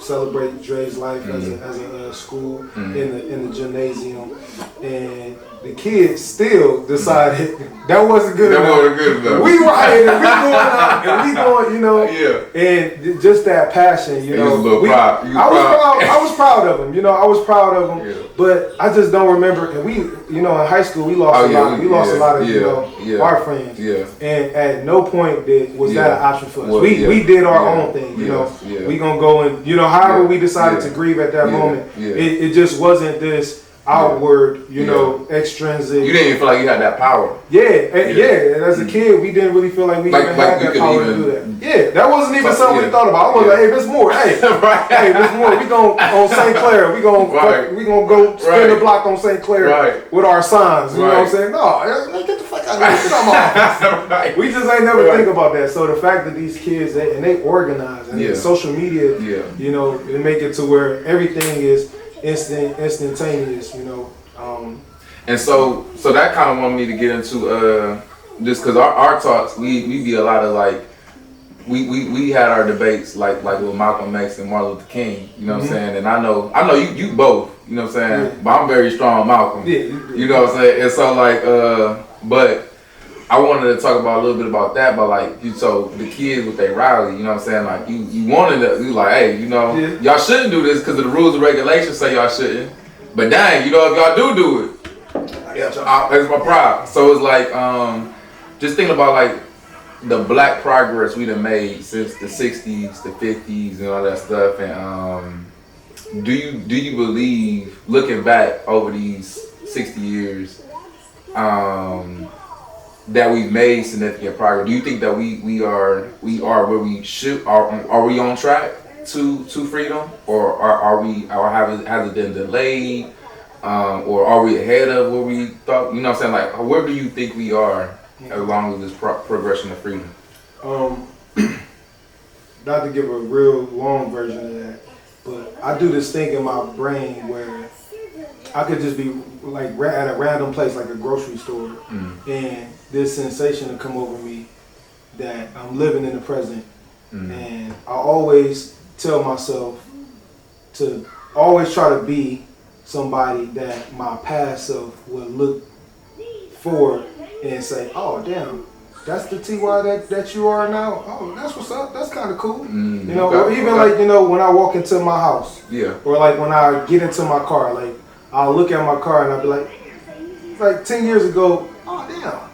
celebrate Dre's life as a school in the gymnasium, and the kids still decided that wasn't good enough. We rioted, we going out, and just that passion, I was proud of them, but I just don't remember. And we, in high school, we lost a lot. We lost a lot of our friends, and at no point was that an option for us. We did our own thing, we gonna go and however we decided to grieve at that moment. It just wasn't this outward, extrinsic. You didn't even feel like you had that power. And as a kid, we didn't really feel like we even had that power to do that. Yeah, that wasn't even something we thought about. I was like, hey, there's more. Hey, hey, there's more. We going on St. Clair. We gonna go spin the block on St. Clair with our signs. You know what I'm saying? No, get the fuck out of here. Come on. We just ain't never think about that. So the fact that these kids they organize and social media, they make it to where everything is instantaneous, and so that kind of wanted me to get into just because our talks we be a lot of like we had our debates like with Malcolm X and Martin Luther King, what I'm saying, and I know you both, what I'm saying, but I'm very strong on Malcolm, you know what I'm saying, and so like but I wanted to talk about a little bit about that, but like so the kids with their rally, you know what I'm saying, like you wanted to, you like, hey, y'all shouldn't do this because of the rules and regulations say y'all shouldn't, but dang, if y'all do it, that's my pride. So it's like just thinking about like the black progress we done made since the 60s, the 50s, and all that stuff, and do you believe, looking back over these 60 years, that we've made significant progress? Do you think that we are where we should? Are we on track to freedom, or has it been delayed, or are we ahead of where we thought? You know what I'm saying? Like, where do you think we are along with this progression of freedom? Not to give a real long version of that, but I do this thing in my brain where I could just be like at a random place, like a grocery store, and this sensation to come over me that I'm living in the present. And I always tell myself to always try to be somebody that my past self will look forward and say, oh, damn, that's the TY that you are now? Oh, that's what's up. That's kind of cool. Or even like, when I walk into my house. Yeah. Or like when I get into my car, like I'll look at my car and I'll be like 10 years ago, oh, damn.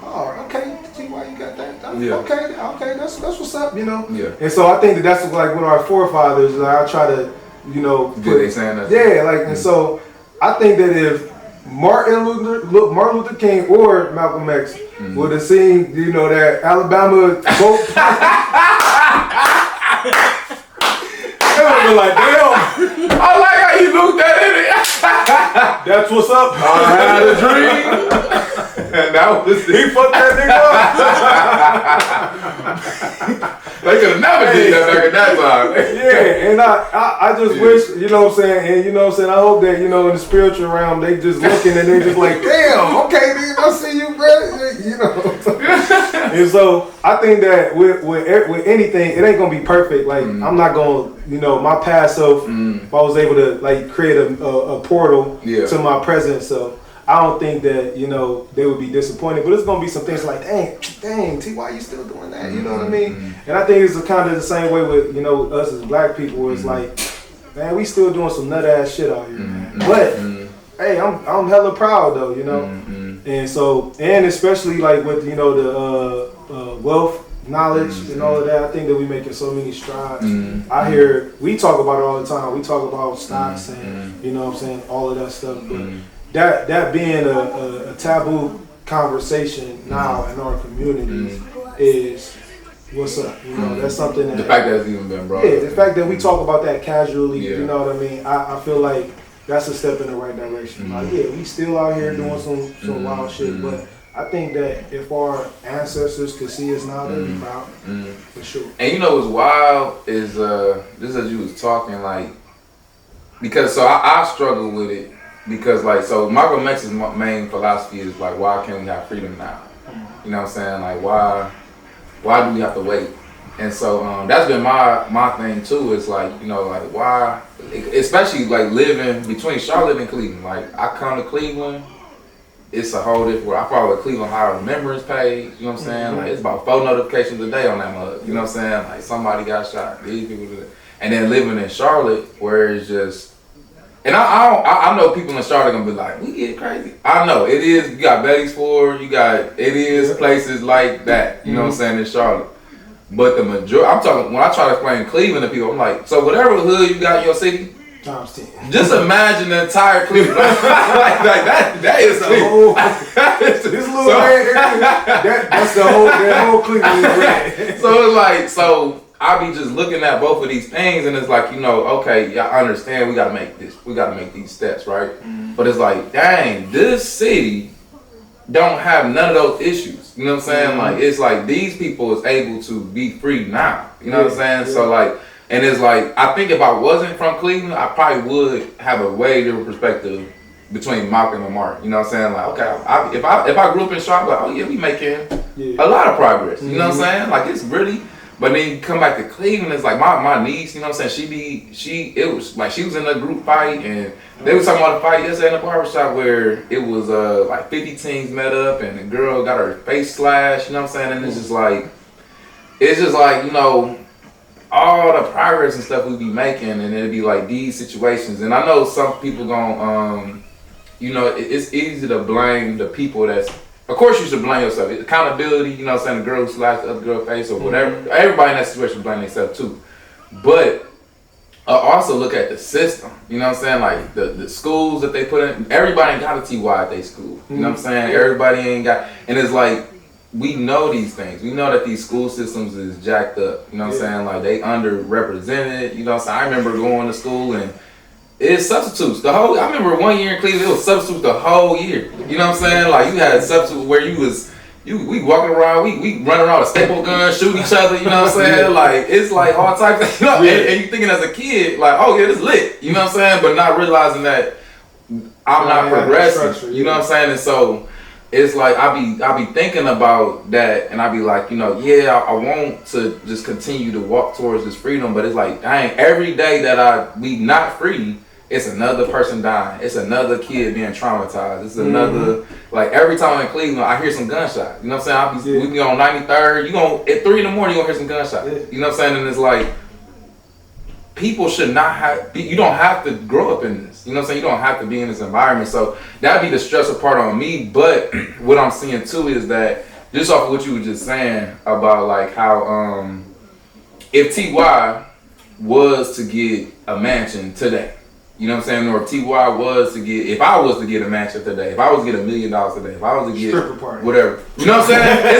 Oh, okay, TY, you got that? Okay, that's what's up, Yeah. And so I think that's like with our forefathers, like I try to, did they saying that? Yeah, like, and so I think that if Martin Luther King or Malcolm X would have seen, you know, that Alabama vote. They would have been like, damn. I like how you looked at it. That's what's up. I had a dream. And that was He fucked that nigga up. They could have never did that back at that time. Yeah, and I just wish, you know what I'm saying, and you know what I'm saying, I hope that, you know, in the spiritual realm, they just looking and they just like, damn, okay, dude, I see you, bro, you know. And so, I think that with anything, it ain't gonna be perfect. Like, I'm not gonna, you know, my past self, if I was able to, like, create a portal to my present self, I don't think that, you know, they would be disappointed, but it's going to be some things like, dang, T, why you still doing that? You know what I mean? And I think it's kind of the same way with, you know, us as black people, where it's like, man, we still doing some nut ass shit out here, man. But, hey, I'm hella proud though, you know? And so, and especially like with, you know, the wealth, knowledge and all of that, I think that we're making so many strides. I hear, we talk about it all the time. We talk about stocks and, you know what I'm saying, all of that stuff, but that being a taboo conversation now in our communities is what's up. You know, that's something that the fact that it's even been brought up. Yeah, the fact that we talk about that casually, you know what I mean? I feel like that's a step in the right direction. Like, yeah, we still out here doing some wild shit, but I think that if our ancestors could see us now, they'd be proud, for sure. And you know what's wild is just as you was talking, like, because so I struggle with it. Because, like, so Malcolm X's main philosophy is, like, why can't we have freedom now? You know what I'm saying? Like, why do we have to wait? And so that's been my thing, too. It's like, you know, like, why, especially, like, living between Charlotte and Cleveland. Like, I come to Cleveland, it's a whole different world. I follow the Cleveland High Remembrance page, you know what I'm saying? Like, it's about 4 notifications a day on that mug, you know what I'm saying? Like, somebody got shot, these people did it. And then living in Charlotte, where it's just, and I know people in Charlotte gonna be like, we get crazy. I know it is. You got Betty's Ford. It is places like that. You know what I'm saying in Charlotte. But the majority, I'm talking when I try to explain Cleveland to people, I'm like, so whatever hood you got in your city, times 10. Just imagine the entire Cleveland. like that is the whole. This little red area. That's the whole Cleveland red. So it's like I be just looking at both of these things, and it's like, you know, okay, y'all understand we gotta make these steps, right? But it's like, dang, this city don't have none of those issues. You know what I'm saying? Like, it's like these people is able to be free now. You know what I'm saying? So like, and it's like, I think if I wasn't from Cleveland, I probably would have a way different perspective between Malcolm and Mark. You know what I'm saying? Like, okay, if I grew up in Charlotte, like, oh yeah, we making a lot of progress. You know what I'm saying? Like, it's really. But then you come back to Cleveland, it's like my niece, you know what I'm saying? It was like she was in a group fight, and they was talking about a fight yesterday in the barbershop where it was like 50 teams met up, and the girl got her face slashed, you know what I'm saying? And it's just like, you know, all the progress and stuff we be making, and it'd be like these situations. And I know some people gon' you know, it's easy to blame the people that's. Of course, you should blame yourself. Accountability, you know what I'm saying? The girl who slashed the other girl's face or whatever. Everybody in that situation blame themselves too. But also look at the system. You know what I'm saying? Like the schools that they put in. Everybody ain't got a TY at their school. You know what I'm saying? Everybody ain't got. And it's like, we know these things. We know that these school systems is jacked up. You know what I'm saying? Like, they underrepresented. You know what I'm saying? I remember going to school and it's substitutes. I remember 1 year in Cleveland, it was substitutes the whole year. You know what I'm saying? Like, you had substitutes where we walking around, we running around with a staple gun, shooting each other, you know what I'm saying? Like, it's like all types of, you know, and you thinking as a kid, like, oh yeah, this lit, you know what I'm saying? But not realizing that I'm not progressing, you know what I'm saying? And so, it's like, I be thinking about that, and I be like, you know, yeah, I want to just continue to walk towards this freedom, but it's like, dang, every day that I be not free, it's another person dying. It's another kid being traumatized. It's another, like, every time I'm in Cleveland, I hear some gunshots. You know what I'm saying? We be on 93rd. At 3 in the morning, you gonna hear some gunshots. You know what I'm saying? And it's like, people should not have, you don't have to grow up in this. You know what I'm saying? You don't have to be in this environment. So that'd be the stressful part on me. But what I'm seeing too is that, just off of what you were just saying about like how, if TY was to get a mansion today, You know what I'm saying? Or if T.Y. was to get, if I was to get a matchup today, if I was to get $1 million today, if I was to get whatever, you know what I'm saying?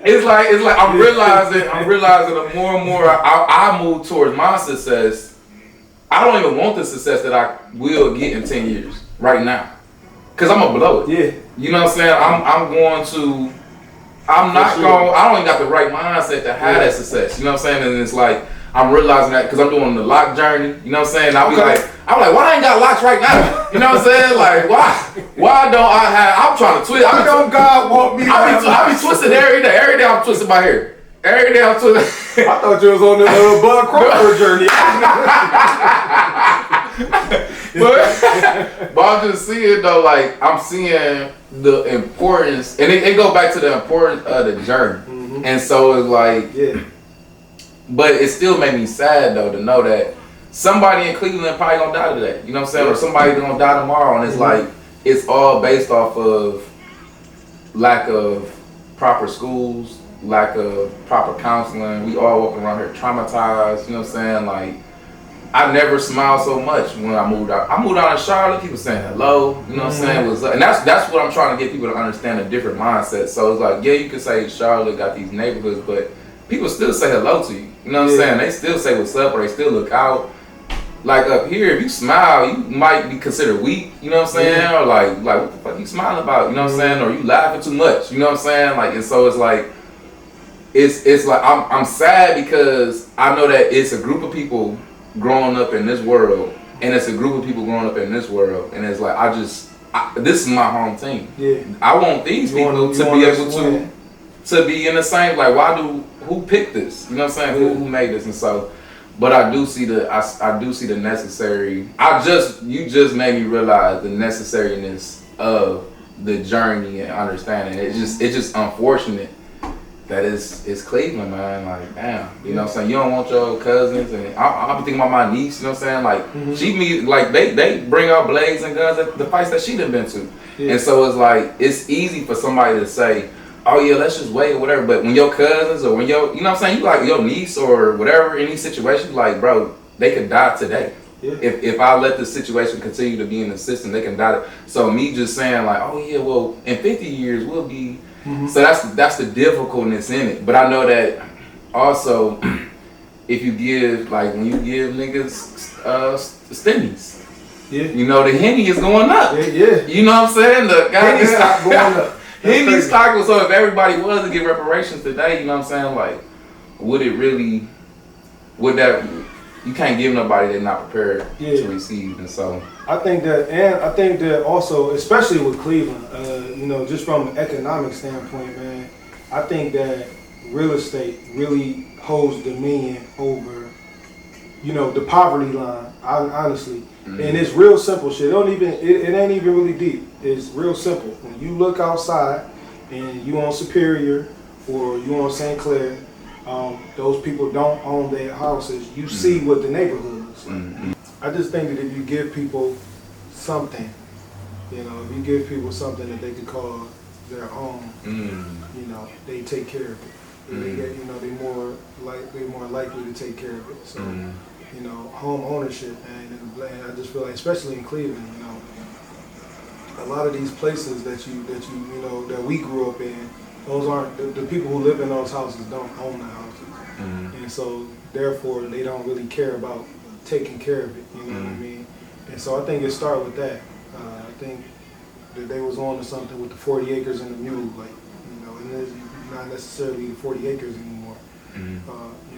It's like I'm realizing the more and more I move towards my success, I don't even want the success that I will get in 10 years right now. Cause I'm gonna blow it. Yeah. You know what I'm saying? I don't even got the right mindset to have that success. You know what I'm saying? And it's like, I'm realizing that because I'm doing the lock journey. You know what I'm saying? I'm like, why I ain't got locks right now? You know what I'm saying? Like, why don't I have? I'm trying to twist. Why don't God want me? I be twisting every day. Every day I'm twisting my hair. Every day I'm twisting. I thought you was on the Bud Crawford journey. but I'm just seeing though, like I'm seeing the importance, and it go back to the importance of the journey. Mm-hmm. And so it's like, but it still made me sad though to know that somebody in Cleveland probably gonna die today. You know what I'm saying? Or somebody gonna die tomorrow, and it's like it's all based off of lack of proper schools, lack of proper counseling. We all walking around here traumatized. You know what I'm saying? Like, I never smiled so much when I moved out. I moved out in Charlotte, people saying hello, you know what I'm saying? And that's what I'm trying to get people to understand, a different mindset. So it's like, yeah, you could say Charlotte got these neighborhoods, but people still say hello to you. You know what I'm saying? They still say what's up, or they still look out. Like up here, if you smile, you might be considered weak, you know what I'm saying? Or like what the fuck you smiling about, you know what I'm saying? Or you laughing too much, you know what I'm saying? Like, and so it's like, it's like, I'm sad because I know that it's a group of people growing up in this world, and it's a group of people growing up in this world, and it's like this is my home team. Yeah, I want these people to be able to be in the same. Like, who picked this? You know what I'm saying? Who made this? And so, but I do see the necessary. You just made me realize the necessariness of the journey and understanding. It's just unfortunate that it's Cleveland, man. Like, damn, you know what I'm saying? You don't want your cousins, and I'll be thinking about my niece, you know what I'm saying? Like, they bring out blades and guns at the fights that she done been to. Yeah. And so it's like, it's easy for somebody to say, oh yeah, let's just wait or whatever. But when your cousins or when you know what I'm saying, you like your niece or whatever, in these situations, like, bro, they could die today. Yeah. If I let this situation continue to be in the system, they can die. So me just saying like, oh yeah, well, in 50 years we'll be. So that's the difficultness in it. But I know that also, if you give, like, when you give niggas stimmies, you know the Henny is going up. You know what I'm saying? The Henny stock going up. Henny stock was, so if everybody was to give reparations today, you know what I'm saying? Like, would that? You can't give nobody they're not prepared to receive, and so I think that also, especially with Cleveland, you know, just from an economic standpoint, man, I think that real estate really holds dominion over, you know, the poverty line. Honestly, and it's real simple shit. It ain't even really deep. It's real simple. When you look outside and you on Superior or you on St. Clair. Those people don't own their houses. You see what the neighborhood is like. I just think that if you give people something, you know, if you give people something that they can call their own, you know, they take care of it. They get, you know, they're more likely to take care of it. So, you know, home ownership, and I just feel like, especially in Cleveland, you know, a lot of these places that you know that we grew up in. Those aren't the people who live in those houses don't own the houses, and so therefore they don't really care about taking care of it. You know what I mean? And so I think it started with that. I think that they was on to something with the 40 acres and the mule, like, you know, and it's not necessarily 40 acres anymore. You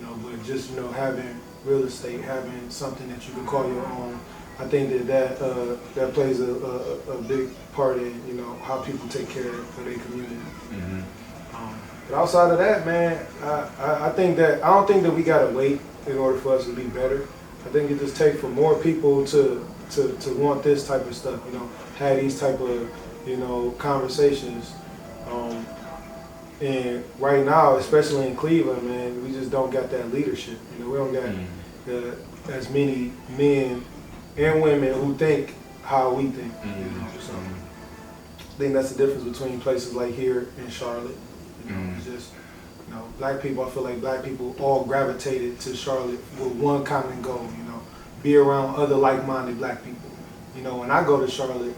know, but just, you know, having real estate, having something that you can call your own. I think that plays a big part in, you know, how people take care of their community. But outside of that, man, I don't think that we gotta wait in order for us to be better. I think it just takes for more people to want this type of stuff, you know, have these type of, you know, conversations. And right now, especially in Cleveland, man, we just don't got that leadership. You know, we don't got as many men and women who think how we think. You know, so I think that's the difference between places like here in Charlotte. You know, it's just, you know, black people. I feel like black people all gravitated to Charlotte with one common goal. You know, be around other like-minded black people. You know, when I go to Charlotte,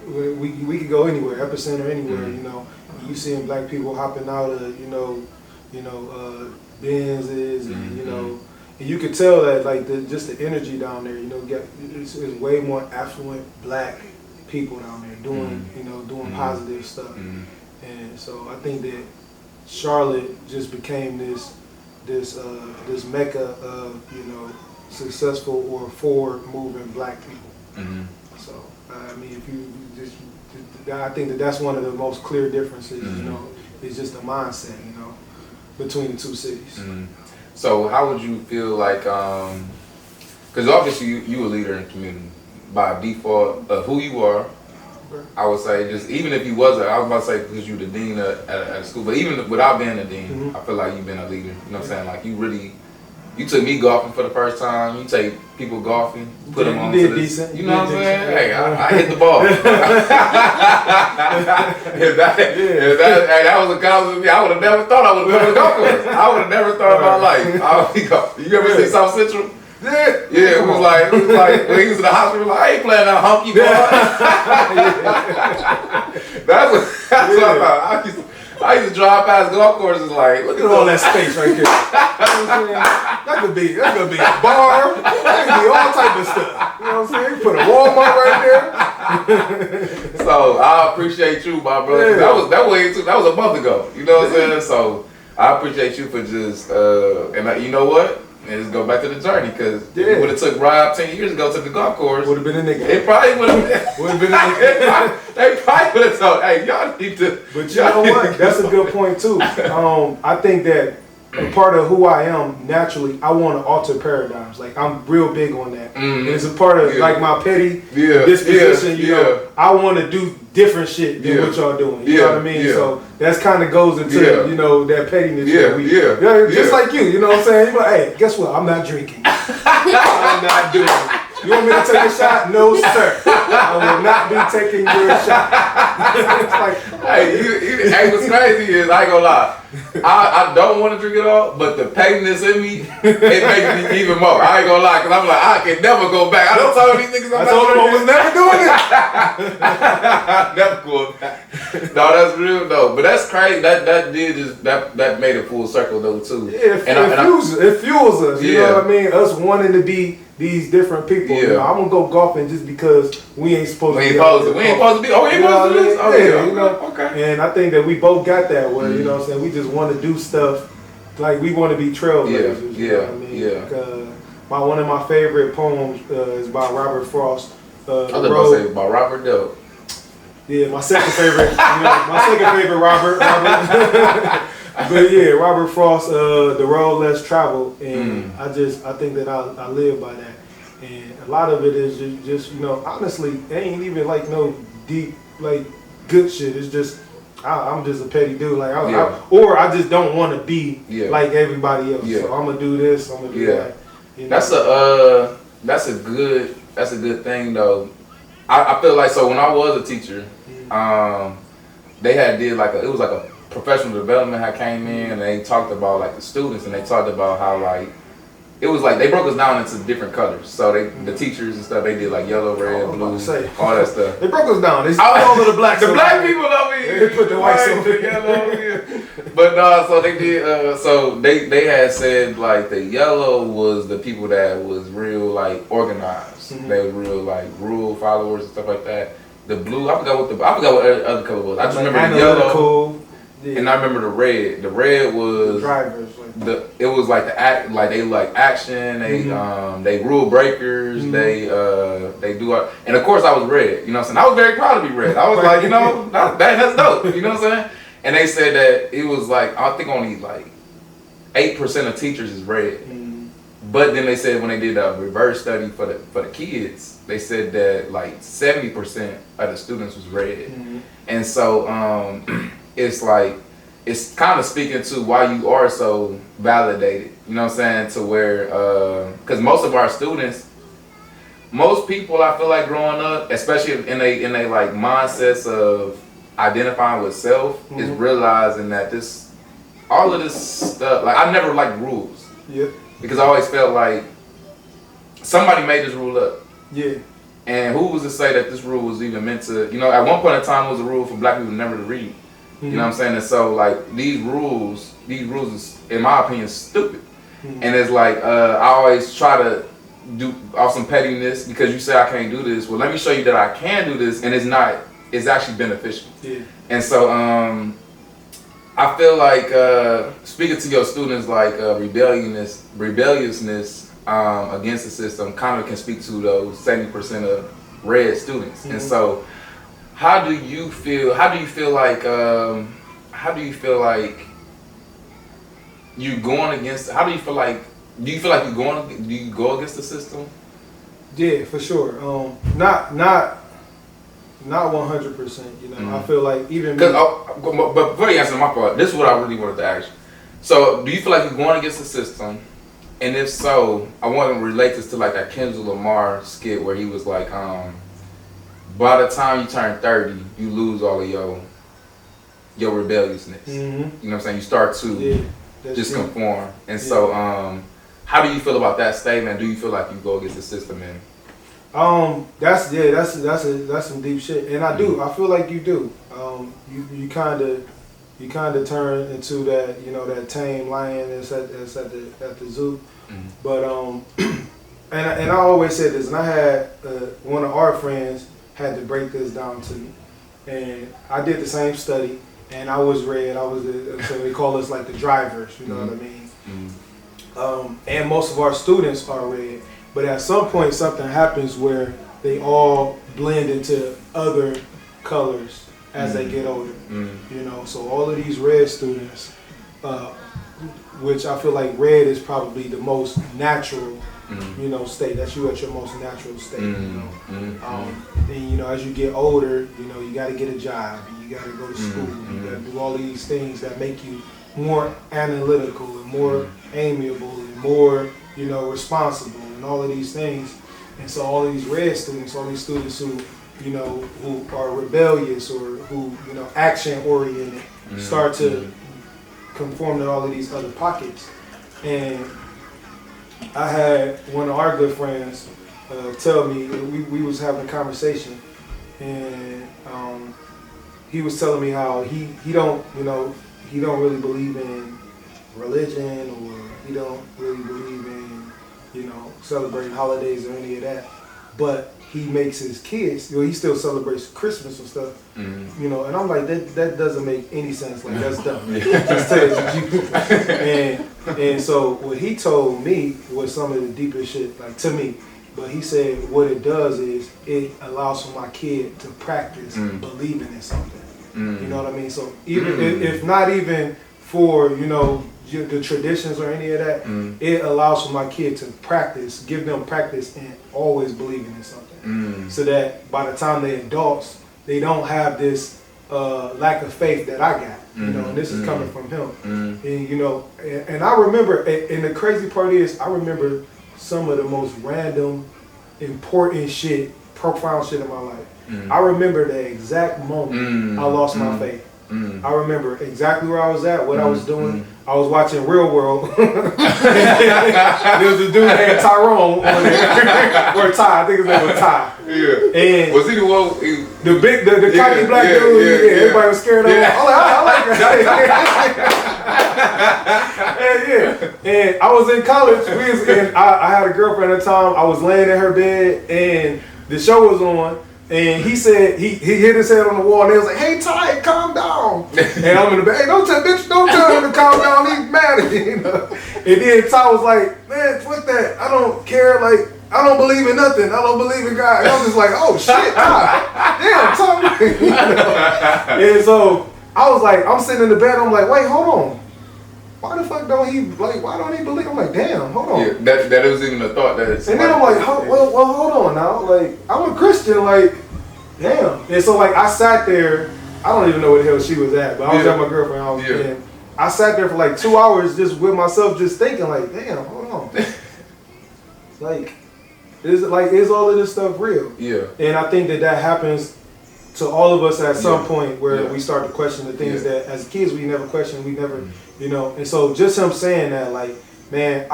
we could go anywhere, Epicenter, anywhere. You know, you seeing black people hopping out of Benzes, and you know, and you could tell that like just the energy down there. You know, it's way more affluent black people down there doing doing positive stuff. And so I think that Charlotte just became this mecca of successful or forward moving black people. So I mean, if you just, I think that's one of the most clear differences. You know, it's just the mindset. You know, between the two cities. So how would you feel like? Because obviously you a leader in the community by default of who you are. I would say just even if you wasn't, I was about to say because you the dean at a school, but even without being a dean, I feel like you've been a leader. You know what I'm saying? Like you took me golfing for the first time. You take people golfing, put them on to this. Decent. You know what I'm saying? Hey, I hit the ball. if that was a compliment to me, I would have never thought I would have been a golfer. I would have never thought in my life I would be golfing. You ever see South Central? Yeah, it was like when he was in the hospital, like, I ain't playing that honky ball. That's what I thought. I used to drive past golf courses like, look at all that space right there. That could be a bar. That could be all type of stuff. You know what I'm saying? Put a Walmart right there. So I appreciate you, my brother. Yeah. That was a month ago. You know what I'm saying? So I appreciate you for just and you know what? And just go back to the journey, because it would have took Rob 10 years ago to the golf course. Would have been a nigga. It probably would have been a nigga. They probably would have told, hey, y'all need to. But you know what? That's a good point too. I think that a part of who I am naturally, I want to alter paradigms. Like I'm real big on that. And it's a part of like my petty disposition. You know, I want to do different shit than what y'all doing. You know what I mean? So that's kind of goes into that pettiness. Just like you. You know what I'm saying? You're like, hey, guess what? I'm not drinking. I'm not doing it. You want me to take a shot? No, sir. I will not be taking your shot. It's like, hey, what's crazy is, I ain't gonna lie, I don't want to drink it all, but the pettiness in me, it makes me even more. I ain't gonna lie, because I'm like, I can never go back. I don't tell these niggas I told them I was never doing it. Never going back. No, that's real though. But that's crazy. That made it full circle though too. Yeah, it fuels us. You know what I mean? Us wanting to be these different people. You know, I'm gonna go golfing just because we ain't supposed to be. We ain't supposed to be. Oh, we ain't supposed to do this? Oh, yeah. You know? Okay. And I think that we both got that where, you know what I'm saying, we just want to do stuff like we want to be trailblazers. You know what I mean? One of my favorite poems is by Robert Frost. I was about to say by Robert Delk. Yeah, my second favorite. Robert. But yeah, Robert Frost, The Road Less Traveled, and I think that I live by that. And a lot of it is just you know, honestly, it ain't even like no deep, like good shit. It's just, I'm just a petty dude. Like, I just don't want to be like everybody else. So I'm gonna do this, I'm gonna do that. You know? That's a good thing though. I feel like, so when I was a teacher, they had did like it was like a professional development had came in, and they talked about like the students, and they talked about how like it was like they broke us down into different colors. So the teachers and stuff, they did like yellow, red, blue, all that stuff. They broke us down. They all of the blacks. The black people over here. They put the whites over here. But no, so they did. So they had said like the yellow was the people that was real like organized. They were real like rule followers and stuff like that. The blue, I forgot what other color was. I just remember the yellow. Yeah. And I remember the red. The red was drivers. It was like the act, like they like action. They rule breakers. They do. And of course I was red. You know what I'm saying? I was very proud to be red. I was like, you know, that's dope. You know what I'm saying? And they said that it was like, I think only like 8% of teachers is red. But then they said when they did a reverse study for the kids, they said that like 70% of the students was red. And so it's like, it's kind of speaking to why you are so validated, you know what I'm saying, to where, because most of our students, most people I feel like growing up, especially in they like mindsets of identifying with self, is realizing that all of this stuff, like I never liked rules. because I always felt like somebody made this rule up. Yeah. And who was to say that this rule was even meant to, at one point in time it was a rule for black people never to read. Mm-hmm. You know what I'm saying? And so like these rules is, in my opinion, stupid. Mm-hmm. And it's like, I always try to do off some pettiness because you say I can't do this. Well, let me show you that I can do this, and it's actually beneficial. Yeah. And so I feel like speaking to your students, like rebelliousness against the system kind of can speak to those 70% of red students. Mm-hmm. And so how do you feel like you're going against, do you feel like do you go against the system? Yeah, for sure. Not 100%. I feel like even but before you answer my part, this is what I really wanted to ask you. So, do you feel like you're going against the system? And if so, I want to relate this to like that Kendrick Lamar skit where he was like, by the time you turn 30, you lose all of your rebelliousness. Mm-hmm. You know what I'm saying? You start to just conform. And so, how do you feel about that statement? Do you feel like you go against the system? And that's some deep shit, and I do. I feel like you do. You kind of turn into that that tame lion that's at the zoo. Mm-hmm. But and I always said this, and I had one of our friends had to break this down to me, and I did the same study, and I was red. So they call us like the drivers. You know what I mean? Mm-hmm. And most of our students are red. But at some point, something happens where they all blend into other colors as they get older. So all of these red students, which I feel like red is probably the most natural, state. That's you at your most natural state. And as you get older, you got to get a job, you got to go to school, you got to do all of these things that make you more analytical and more amiable and more, responsible. All of these things, and so all of these red students, all these students who are rebellious or who action oriented, start to conform to all of these other pockets. And I had one of our good friends tell me, we was having a conversation, and he was telling me how he don't really believe in religion, or he don't really believe in celebrating holidays or any of that, but he makes his kids, he still celebrates Christmas and stuff, and I'm like, that doesn't make any sense, like that's dumb. Just tell you. And so what he told me was some of the deepest shit, like to me, but he said what it does is it allows for my kid to practice believing in something. You know what I mean? So even if not even for the traditions or any of that, it allows for my kid to give them practice and always believing in something, so that by the time they're adults, they don't have this lack of faith that I got, and this is coming from him, and I remember, and the crazy part is, I remember some of the most random, important shit, profound shit in my life. I remember the exact moment I lost my faith. I remember exactly where I was at, what I was doing. I was watching Real World. There was a dude named Tyrone on there, or Ty. I think his name was Ty. Yeah. And was he the one? The cocky black dude. Yeah. Everybody was scared of him. I like that. And I was in college. And I had a girlfriend at the time. I was laying in her bed, and the show was on. And he said, he hit his head on the wall, and they was like, "Hey, Ty, calm down." And I'm in the bed, "Hey, don't tell him to calm down, he's mad at me." And then Ty was like, "Man, fuck that, I don't care, like, I don't believe in nothing, I don't believe in God." And I was just like, "Oh shit, Ty, damn, Ty." And so I was like, I'm sitting in the bed, I'm like, "Wait, hold on. Why the fuck don't he, like, why don't he believe?" I'm like, "Damn, hold on." Yeah, that was even a thought that it's. And then I'm like, well, hold on now. Like, I'm a Christian, like, damn. And so, like, I sat there, I don't even know where the hell she was at, but I was at my girlfriend house, and I sat there for like 2 hours just with myself, just thinking, like, damn, hold on. Like, is all of this stuff real? Yeah. And I think that happens to all of us at some point where we start to question the things that as kids we never questioned, we never, and so just him saying that, like, man,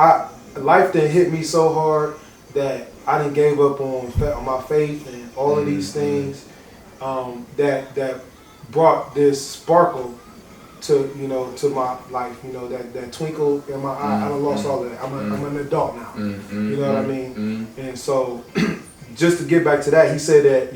life done hit me so hard that I done gave up on my faith and all of these things that brought this sparkle to to my life. That twinkle in my eye. I done lost all of that. I'm an adult now. You know what I mean? And so just to get back to that, he said that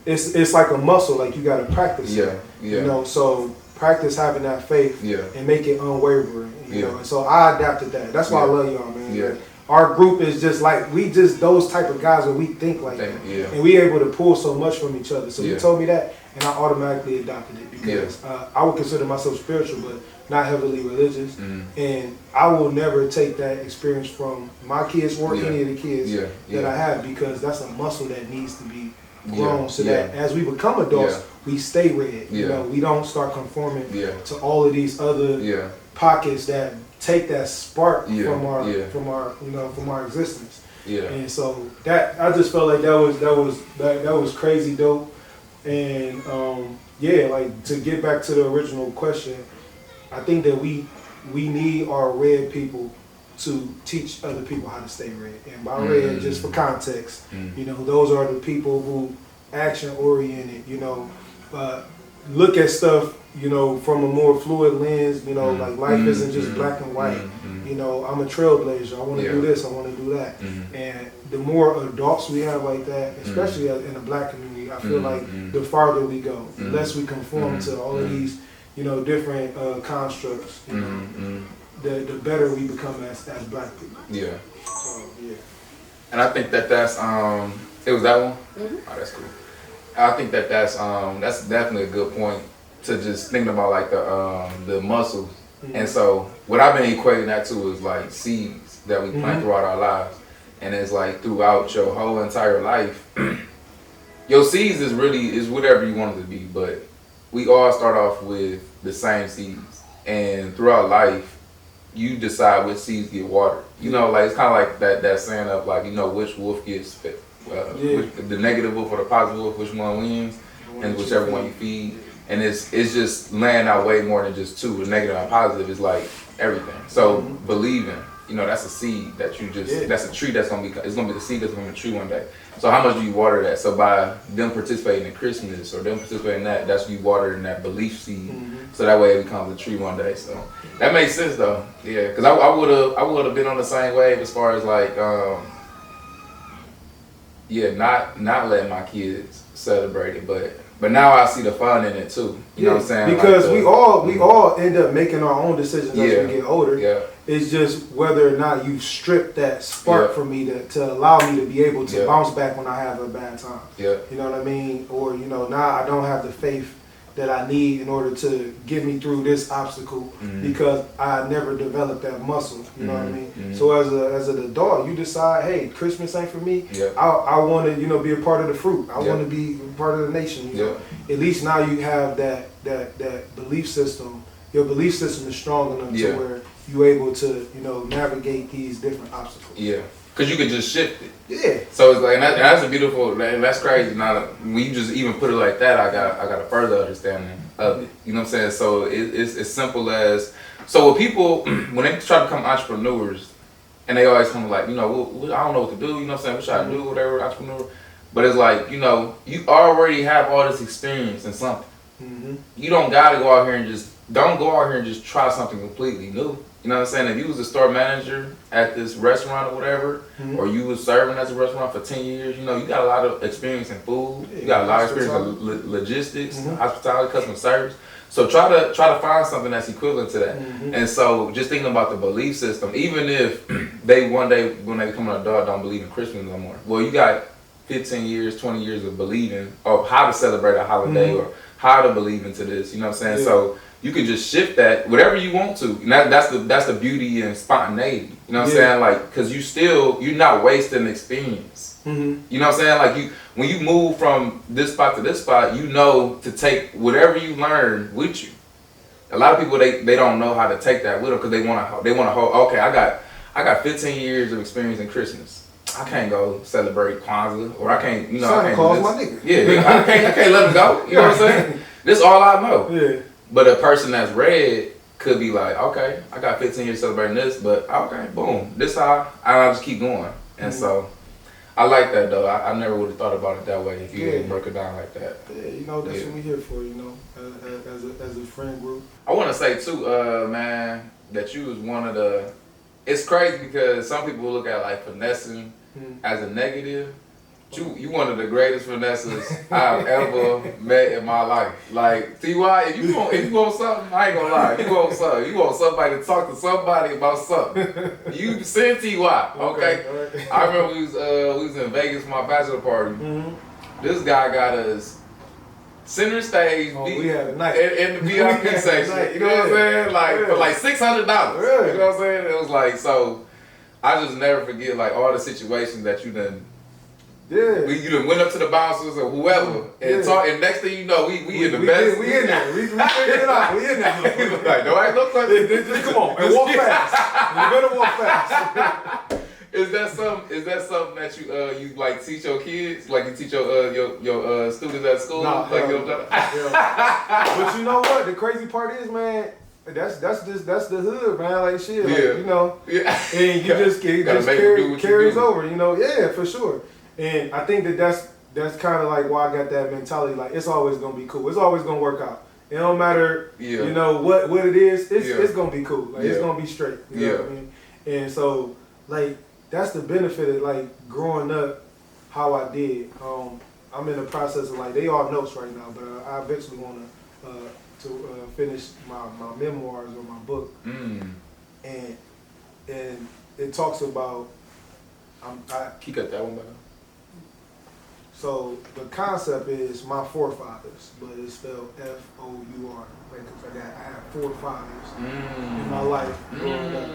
it's like a muscle. Like you got to practice it. So practice having that faith and make it unwavering. And so I adapted that. That's why I love y'all, man. Like, our group is just like those type of guys where we think like that, and we able to pull so much from each other. So you told me that, and I automatically adopted it because I would consider myself spiritual, but not heavily religious, and I will never take that experience from my kids or any of the kids that I have, because that's a muscle that needs to be grown so that as we become adults, we stay red. We don't start conforming to all of these other pockets that take that spark from our existence. And so that I just felt like that was crazy dope. And like to get back to the original question, I think that we need our red people to teach other people how to stay red. And by red, just for context, those are the people who action oriented, look at stuff, from a more fluid lens, like life isn't just black and white. I'm a trailblazer. I want to do this. I want to do that. And the more adults we have like that, especially in the black community, I feel like the farther we go, the less we conform to all of these, different constructs, the better we become as black people. So, And I think that's it was that one? Oh, that's cool. I think that's definitely a good point to just thinking about like the muscles. And so what I've been equating that to is like seeds that we plant throughout our lives. And it's like throughout your whole entire life, your seeds is whatever you want it to be, but we all start off with the same seeds. And throughout life, you decide which seeds get watered. Like it's kind of like that saying of like, which wolf gets fed. The negative wolf or the positive wolf, which one wins, and whichever one you feed. And it's just laying out way more than just two. The negative and positive is like everything. So believing, that's a seed that you just, that's a tree it's gonna be the seed that's gonna be a tree one day. So how much do you water that? So by them participating in Christmas or them participating in that's you watering that belief seed. So that way it becomes a tree one day. So that makes sense though. Yeah, because I would have been on the same wave as far as like not letting my kids celebrate it, but now I see the fun in it too. You know what I'm saying? Because we all end up making our own decisions as we get older. It's just whether or not you strip that spark from me to allow me to be able to bounce back when I have a bad time. You know what I mean? Or now I don't have the faith that I need in order to get me through this obstacle because I never developed that muscle. You know what I mean? So as an adult, you decide, hey, Christmas ain't for me. I want to be a part of the fruit. I want to be part of the nation. At least now you have that belief system. Your belief system is strong enough to where you're able to navigate these different obstacles. Because you could just shift it. So it's like, and that's a beautiful, and that's crazy. Now, when you just even put it like that, I got a further understanding of it. You know what I'm saying? So it's as simple as, so when people, when they try to become entrepreneurs, and they always come like, well, I don't know what to do, what I'm saying, what should I do, whatever, entrepreneur. But it's like, you already have all this experience in something. You don't gotta go out here and just try something completely new. You know what I'm saying? If you was a store manager at this restaurant or whatever, or you was serving as a restaurant for 10 years, you got a lot of experience in food. You got a lot of experience in logistics, hospitality, customer service. So try to find something that's equivalent to that. And so just thinking about the belief system, even if they one day when they become an adult don't believe in Christmas no more. Well, you got 15 years, 20 years of believing of how to celebrate a holiday or how to believe into this. You know what I'm saying? So you can just shift that whatever you want to. And that's the beauty and spontaneity. You know what I'm saying? Like, because you're not wasting experience. You know what I'm saying? Like when you move from this spot to this spot, to take whatever you learn with you. A lot of people they don't know how to take that with them because they want to hold. Okay, I got 15 years of experience in Christmas. I can't go celebrate Kwanzaa, or I can't, Santa Claus, my nigga. I can't let them go. You know what I'm saying? This is all I know. But a person that's red could be like, okay, I got 15 years celebrating this, but okay, boom, this how I just keep going. And so I like that though. I never would have thought about it that way if you didn't break it down like that. Yeah, you know, that's what we here for, you know, as a friend group. I want to say too, man, that you was one of the. It's crazy because some people look at like finessing as a negative. You one of the greatest finessers I've ever met in my life. Like Ty, if you want something, I ain't gonna lie. You want something. You want somebody to talk to somebody about something. You send Ty. Okay. Right. I remember we was in Vegas for my bachelor party. This guy got us center stage. We had a night in the VIP section. You know what I'm saying? Like for like $600. Really? You know what I'm saying? It was like so. I just never forget like all the situations that you done. Yeah. You done went up to the bouncers or whoever and talk, and next thing you know, we in the best. We in there. We figured it out. We in there. Like, no, I look like just come on and walk fast. You better walk fast. Is that something that you like teach your kids? Like you teach your students at school? Nah, like But you know what? The crazy part is, man. That's the hood, man. Like shit, like, you know. Yeah. And you just carries over, you know. Yeah, for sure. And I think that's kind of like why I got that mentality. Like it's always gonna be cool. It's always gonna work out. It don't matter, you know what it is. It's gonna be cool. Like it's gonna be straight. You know what I mean? And so like that's the benefit of like growing up how I did. I'm in the process of like they all notes right now, but I eventually want to finish my memoirs or my book. And it talks about you got that one better. So the concept is my forefathers, but it's spelled F-O-U-R. Like I have forefathers in my life growing up,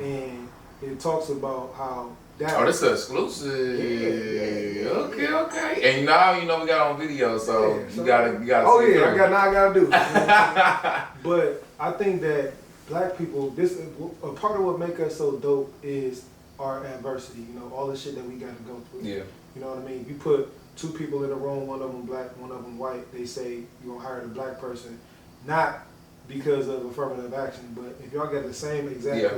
and it talks about how that. Oh, this is exclusive. Yeah. Okay. And now you know we got on video, so you gotta. Oh yeah, I gotta do. You know but I think that black people, a part of what makes us so dope is our adversity. You know, all the shit that we gotta go through. Yeah. You know what I mean? If you put two people in a room, one of them black, one of them white, they say you're gonna hire the black person, not because of affirmative action, but if y'all got the same exact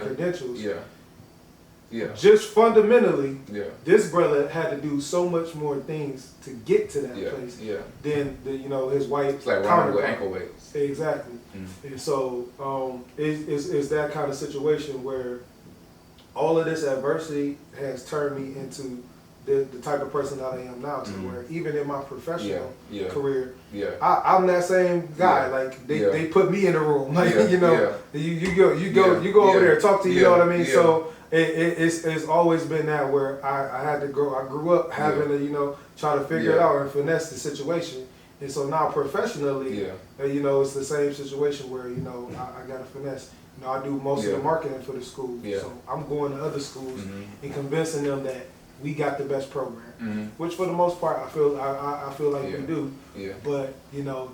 credentials, just fundamentally, this brother had to do so much more things to get to that place than his white it's like running with ankle weights. Exactly. And so it's that kind of situation where all of this adversity has turned me into the type of person that I am now, to where even in my professional career, I'm that same guy. Like they put me in the room, like you go over there, talk to you know what I mean. So it's always been that where I had to grow. I grew up having to try to figure it out and finesse the situation. And so now professionally, it's the same situation where I got to finesse. I do most of the marketing for the school, so I'm going to other schools and convincing them that we got the best program, which for the most part I feel like we do. Yeah. But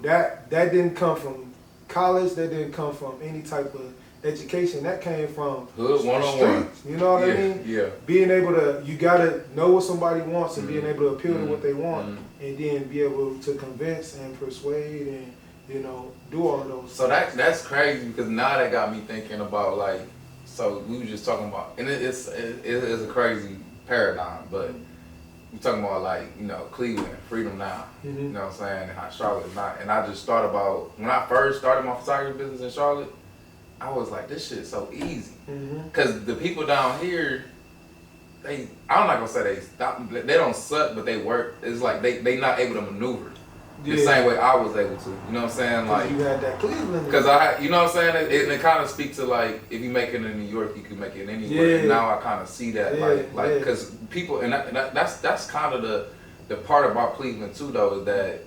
that didn't come from college. That didn't come from any type of education. That came from hood one-on-one. You know what I mean? Yeah. Being able to, you gotta know what somebody wants and being able to appeal to what they want, and then be able to convince and persuade and do all of those. So that's crazy, because now that got me thinking about like, so we were just talking about, and it is a crazy paradigm, but we're talking about like Cleveland, freedom now. You know what I'm saying, and how Charlotte is not. And I just thought about when I first started my photography business in Charlotte, I was like, this shit's so easy, because the people down here, I'm not gonna say they don't suck, but they work. It's like they not able to maneuver the same way I was able to. You know what I'm saying? Like you had that Cleveland. Because you know what I'm saying? It kind of speaks to like, if you make it in New York, you can make it anywhere. Yeah. And now I kind of see that like because people, and that's kind of the part about Cleveland too, though, is that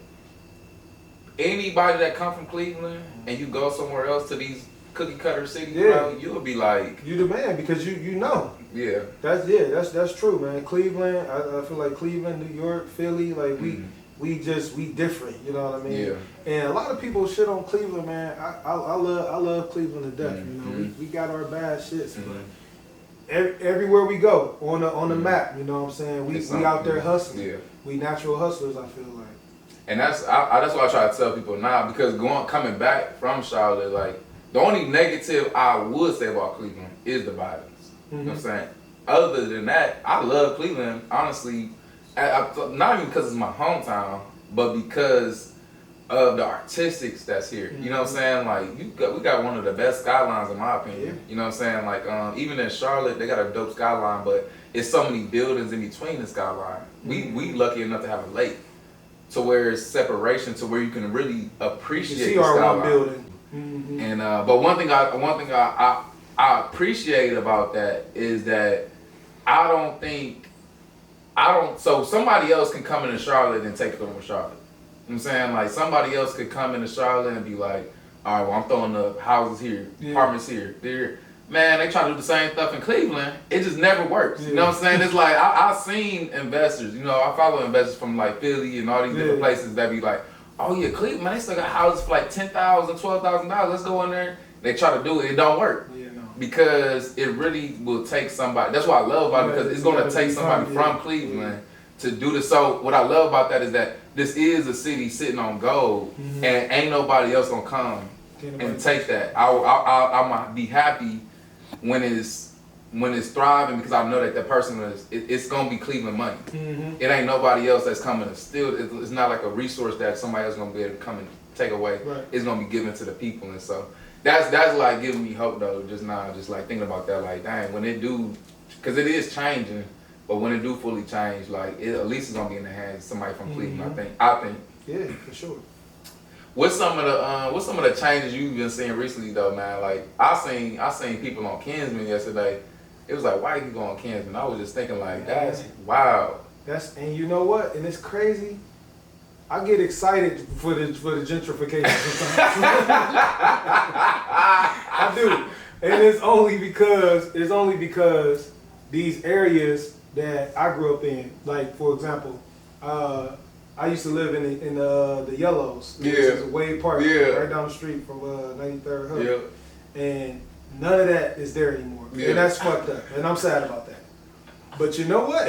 anybody that come from Cleveland and you go somewhere else to these cookie cutter cities, bro, you'll be like, you the man, because you know. Yeah. That's true, man. Cleveland, I feel like Cleveland, New York, Philly, like we different, you know what I mean? Yeah. And a lot of people shit on Cleveland, man. I love Cleveland to death. We got our bad shits, but everywhere we go on the map, you know what I'm saying? We out there hustling. Yeah. We natural hustlers, I feel like. And that's why I try to tell people now, because coming back from Charlotte, like, The only negative I would say about Cleveland is the violence. You know what I'm saying? Other than that, I love Cleveland, honestly. Not even because it's my hometown, but because of the artistics that's here. You know what I'm saying? Like, we got one of the best skylines in my opinion. You know what I'm saying? Like, even in Charlotte, they got a dope skyline, but it's so many buildings in between the skyline. We lucky enough to have a lake, to where it's separation, to where you can really appreciate the skyline. Building. And but one thing I appreciate about that is that so somebody else can come into Charlotte and take it over Charlotte. You know what I'm saying? Like, somebody else could come into Charlotte and be like, all right, well, I'm throwing the houses here, apartments here, there. Man, they try to do the same stuff in Cleveland. It just never works. You know what I'm saying? It's like, I've seen investors, I follow investors from like Philly and all these different places that be like, oh yeah, Cleveland, man, they still got houses for like $10,000, $12,000. Let's go in there. They try to do it. It don't work. Because it really will take somebody. That's what I love about it, because it's going to take somebody from Cleveland to do this. So what I love about that is that this is a city sitting on gold, and ain't nobody else going to come and take that. I'll be happy when it's thriving, because I know that person it's going to be Cleveland money. It ain't nobody else that's coming to steal. It's not like a resource that somebody else is going to be able to come and take away. It's going to be given to the people. And so that's like giving me hope though, just now, just like thinking about that, like, dang, when it do, because it is changing, but when it do fully change, like, at least it's going to be in the hands of somebody from Cleveland, I think. Yeah, for sure. What's some of the changes you've been seeing recently though, man? Like, I seen people on Kinsman yesterday. It was like, why you go on Kinsman? I was just thinking, like, that's wild. And you know what? And it's crazy. I get excited for the gentrification sometimes. I do. And it's only because these areas that I grew up in, like, for example, I used to live in the Yellows, which is a Wade Park, right down the street from 93rd Hood. And none of that is there anymore. And that's fucked up. And I'm sad about that. But you know what?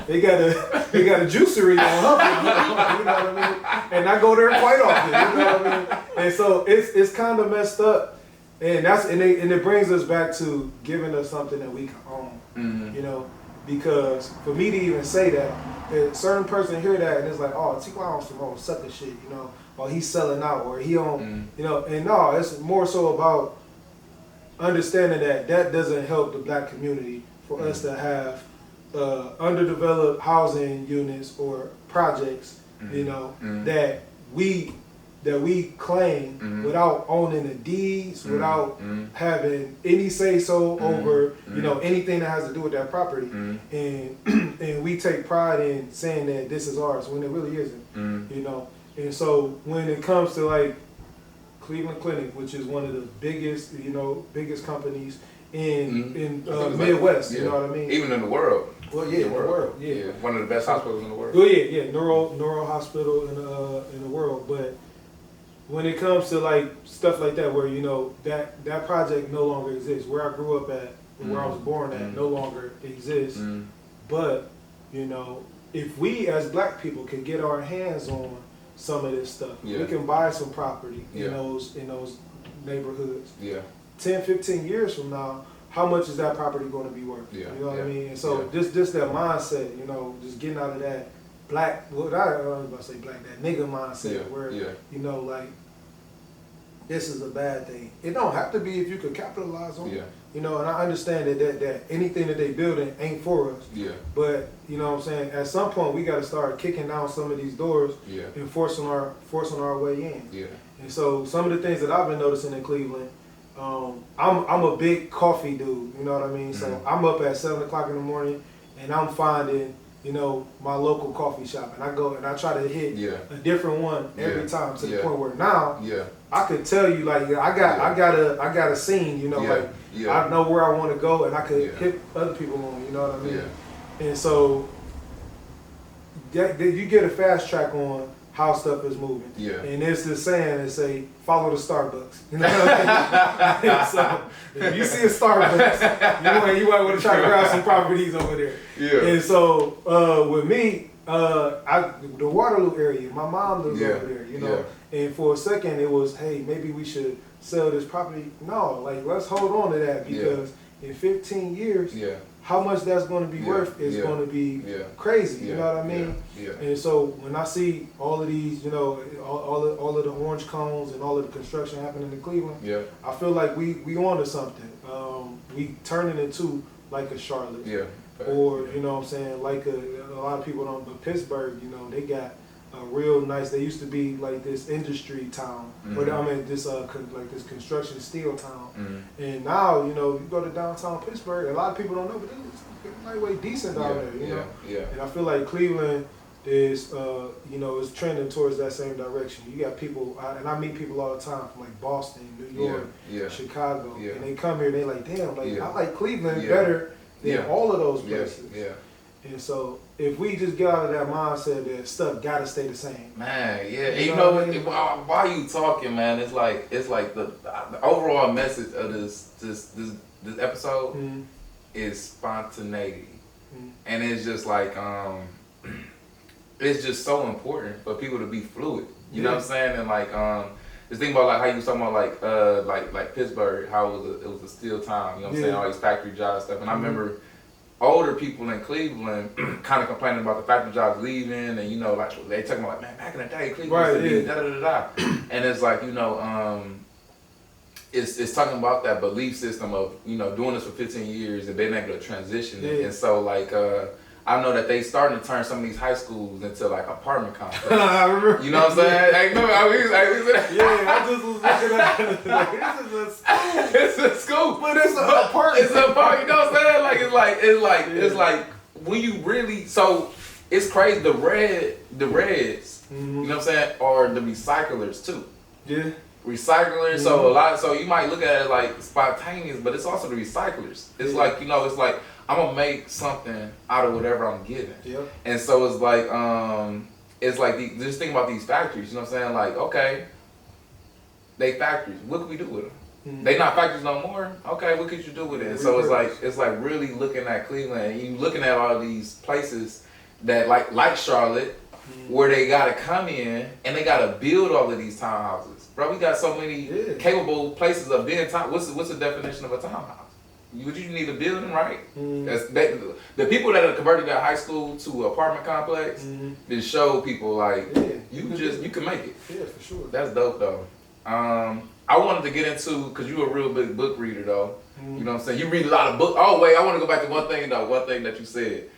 they got a juicery on Humphrey, you know what I mean? And I go there quite often, you know what I mean? And so it's kind of messed up. And it brings us back to giving us something that we can own, because for me to even say that, a certain person hear that and it's like, oh, T.Y. on some old sucker shit, or he's selling out, or he on, and no, it's more so about understanding that doesn't help the black community for us to have underdeveloped housing units or projects, that we claim without owning the deeds, without having any say-so over, anything that has to do with that property. And we take pride in saying that this is ours when it really isn't, And so when it comes to like Cleveland Clinic, which is one of the biggest companies in Midwest, you know what I mean? Even in the world. Well, yeah, in the world, yeah. One of the best hospitals in the world. Well, yeah, neuro hospital in the world. But when it comes to like stuff like that, where that project no longer exists, where I grew up at, where I was born at, no longer exists. But if we as black people can get our hands on some of this stuff, we can buy some property in those neighborhoods. 10, 15 years from now, how much is that property going to be worth? You know what I mean? And so just that mindset, just getting out of that black, I was about to say black, that nigga mindset where, like, this is a bad thing. It don't have to be if you could capitalize on it. And I understand that anything that they building ain't for us. But, you know what I'm saying, at some point we got to start kicking down some of these doors and forcing our way in. And so some of the things that I've been noticing in Cleveland, I'm a big coffee dude, you know what I mean? So I'm up at 7 o'clock in the morning and I'm finding, my local coffee shop, and I go and I try to hit a different one every time, to the point where now I could tell you, like, I got a scene, like I know where I want to go and I could hit other people on, you know what I mean? And so you get a fast track on how stuff is moving. And there's this saying that say, follow the Starbucks. You know what I mean? So if you see a Starbucks, you might want to try to grab some properties over there. And so with me, The Waterloo area. My mom lives Yeah. over there, you know. And for a second, it was, hey, maybe we should sell this property. No, like let's hold on to that because in 15 years, how much that's going to be worth is going to be crazy. You know what I mean? And so when I see all of these, you know, all of the orange cones and all of the construction happening in Cleveland, I feel like we onto something. We turning into like a Charlotte. Or, you know what I'm saying, like a lot of people don't, but Pittsburgh, you know, they got a real nice, they used to be like this industry town, but I mean this like this construction steel town. And now, you know, you go to downtown Pittsburgh, a lot of people don't know, but it's lightweight decent out there, you know. And I feel like Cleveland is, you know, is trending towards that same direction. You got people, and I meet people all the time from like Boston, New York, Chicago, and they come here, they like, damn, like I like Cleveland better than all of those places. And so if we just get out of that mindset that stuff gotta stay the same. Man, you know what I mean? While you talking, man, it's like the overall message of this episode is spontaneity. And it's just like it's just so important for people to be fluid. You know what I'm saying? And like just think about like how you was talking about like Pittsburgh, how it was a steel town, you know what I'm saying, all these factory jobs stuff. And I remember older people in Cleveland kind of complaining about the factory jobs leaving, and you know, like they talking about like, man, back in the day, Cleveland used to be da da da da. And it's like, you know, it's talking about that belief system of, you know, doing this for 15 years and being able to transition it. And so like I know that they starting to turn some of these high schools into like apartment complexes. I remember. You know what I'm saying? Hey, no, I just was looking at it like, this is a school. It's a school, but it's an apartment. It's an apartment. You know what I'm saying? Like it's like when you really, so it's crazy. The Reds, you know what I'm saying, are the recyclers too. Recyclers. So you might look at it like spontaneous, but it's also the recyclers. It's like, you know, it's like I'm gonna make something out of whatever I'm given. And so it's like just think about these factories. You know what I'm saying? Like, okay, they factories. What can we do with them? They not factories no more. Okay, what could you do with it? And so it's like really looking at Cleveland and you looking at all these places that like Charlotte, where they gotta come in and they gotta build all of these townhouses. Bro, we got so many capable places of being town. What's the definition of a townhouse? You need a building, right? The people that have converted their high school to an apartment complex, then show people like you can make it. Yeah, for sure. That's dope though. I wanted to get into, because you're a real big book reader though. You know what I'm saying? You read a lot of books. Oh wait, I want to go back to one thing that you said.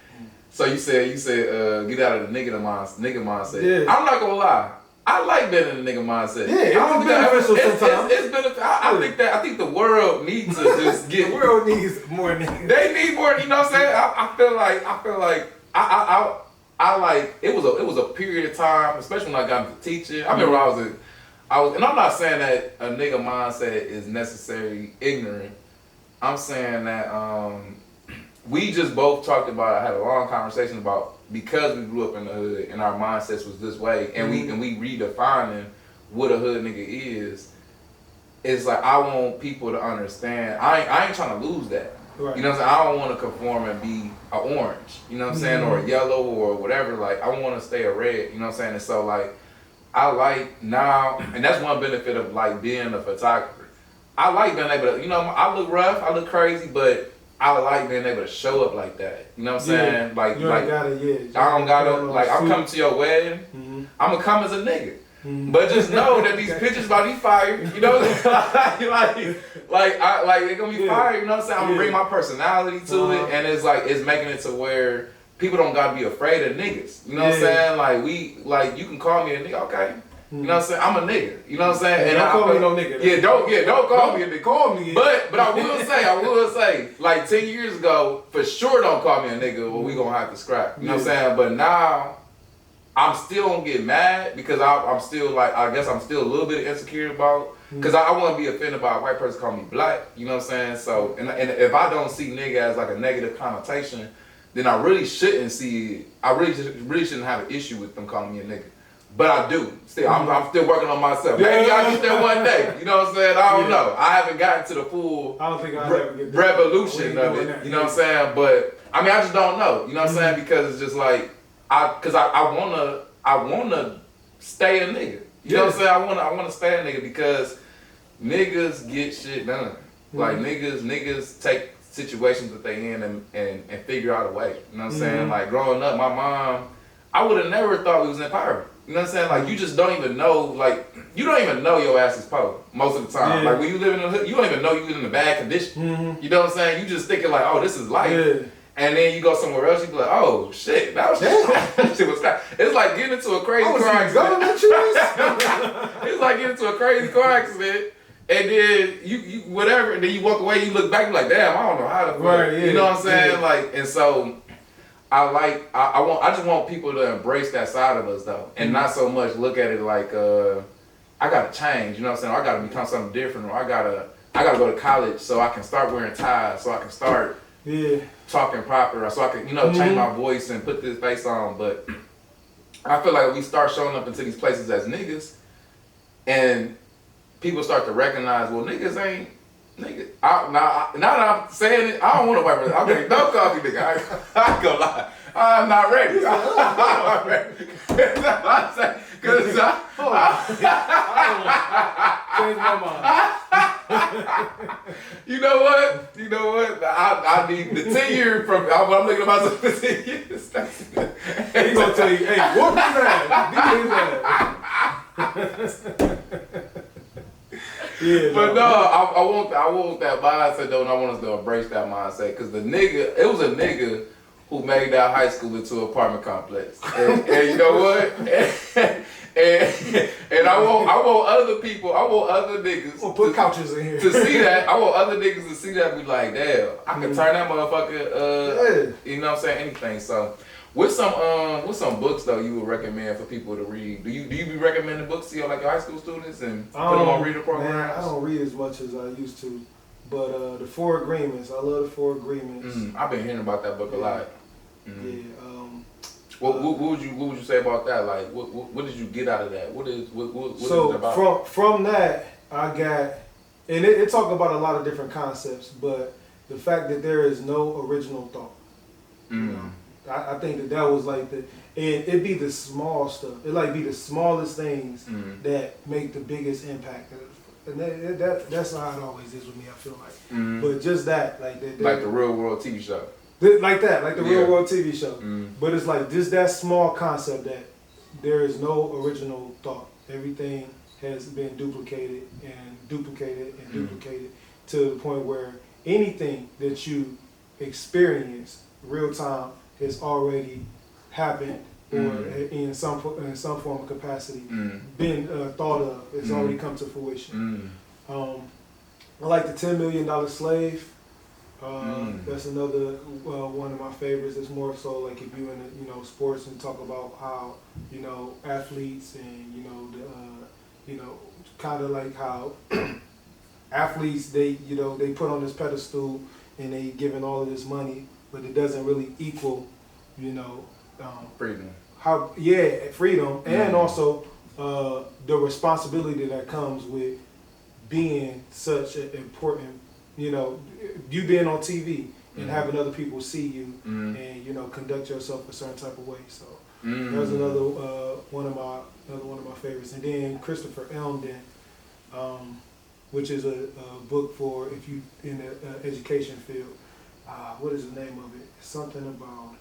So you said get out of the nigga mindset. I'm not gonna lie. I like being in the nigga mindset. It's beneficial sometimes. It's beneficial. I think the world needs to just get. The world needs more niggas. They need more. You know what I'm saying? I feel like I like it was a period of time, especially when I got into teaching. I remember I was, and I'm not saying that a nigga mindset is necessarily ignorant. I'm saying that we just both talked about. I had a long conversation about, because we grew up in the hood and our mindsets was this way, and we redefining what a hood nigga is. It's like I want people to understand. I ain't trying to lose that. Right. You know what I'm saying? I don't want to conform and be an orange. You know what I'm saying? Or a yellow or whatever. Like I want to stay a red. You know what I'm saying? And so like I like now, and that's one benefit of like being a photographer. I like being able to, you know, I look rough, I look crazy, but I like being able to show up like that. You know what I'm saying? Like, you ain't gotta, I don't gotta, like, I'm coming to your wedding. I'm gonna come as a nigga. But just know that these pictures about to be fired. You know, like they're gonna be fired. You know what I'm saying? I'm gonna bring my personality to it, and it's like it's making it to where people don't gotta be afraid of niggas. You know what I'm saying? Like you can call me a nigga, okay? You know what I'm saying? I'm a nigga. You know what I'm saying? And don't call me no nigga. Don't call me a nigga. Call me. But I will say, like 10 years ago, for sure don't call me a nigga, or we gonna have to scrap. You know what I'm saying? But now, I'm still gonna get mad because I'm still like, I guess I'm still a little bit insecure about, because I wouldn't be offended by a white person calling me black. You know what I'm saying? So, and if I don't see nigga as like a negative connotation, then I really shouldn't see it. I really shouldn't have an issue with them calling me a nigga. But I do. Still, I'm still working on myself. Maybe I'll get there one day. You know what I'm saying? I don't know. I haven't gotten to the full revolution of it. You know what I'm saying? But I mean, I just don't know. You know what I'm saying? Because it's just like I wanna stay a nigga. You know what I'm saying? I wanna stay a nigga because niggas get shit done. Like niggas take situations that they in and figure out a way. You know what I'm saying? Like growing up, my mom, I would have never thought we was in power. You know what I'm saying? Like you just don't even know, like you don't even know your ass is poor most of the time. Like when you live in the hood, you don't even know you in a bad condition. You know what I'm saying? You just thinking like, oh, this is life. And then you go somewhere else, you be like, oh shit, that shit was fast. It's like getting into a crazy car accident. It's like getting into a crazy car accident, and then you whatever, and then you walk away, you look back, you're like, damn, I don't know how to you know what I'm saying? Like, and so I just want people to embrace that side of us though, and not so much look at it like I gotta change, you know what I'm saying? Or I gotta become something different, or I gotta go to college so I can start wearing ties, so I can start talking proper, so I can, you know, change my voice and put this face on. But I feel like if we start showing up into these places as niggas, and people start to recognize, well, niggas ain't niggas. Now that I'm saying it, I don't want to wipe it. I'm like, don't call me nigga. I ain't gonna lie. I'm not ready. I'm not ready. Because change my mind. You know what? I need the 10 year from. I'm looking at myself for 10 years. He's gonna tell you, hey, whoop his ass. But no, I want that mindset though, and I want us to embrace that mindset because it was a nigga who made that high school into an apartment complex, and you know what? And I want other people, I want other niggas. We'll put couches in here to see that. I want other niggas to see that and be like, damn, I can turn that motherfucker. You know what I'm saying? Anything. So. What's some books though you would recommend for people to read? Do you be recommending books to your high school students and put them on reading programs? Man, I don't read as much as I used to, but the Four Agreements, I love the Four Agreements. I've been hearing about that book a lot. What would you say about that? Like, what did you get out of that? What is it about? From that I got, and it talk about a lot of different concepts, but the fact that there is no original thought. You know? I think that was like and it'd be the small stuff. It like be the smallest things that make the biggest impact. And that's how it always is with me, I feel like. But just that, like the Real World TV show. Like the Real World TV show. But it's like just that small concept that there is no original thought. Everything has been duplicated and duplicated and duplicated to the point where anything that you experience real time has already happened or in some form of capacity been thought of. It's already come to fruition. I like the $10 Million Slave. That's another one of my favorites. It's more so like if you in sports and talk about how athletes and kind of like how athletes they put on this pedestal and they given all of this money, but it doesn't really equal, freedom. Freedom, and also the responsibility that comes with being such an important, you being on TV and having other people see you and conduct yourself a certain type of way. So that's another one of my favorites. And then Christopher Elmden, which is a book for if you in the education field. What is the name of it? It's something about,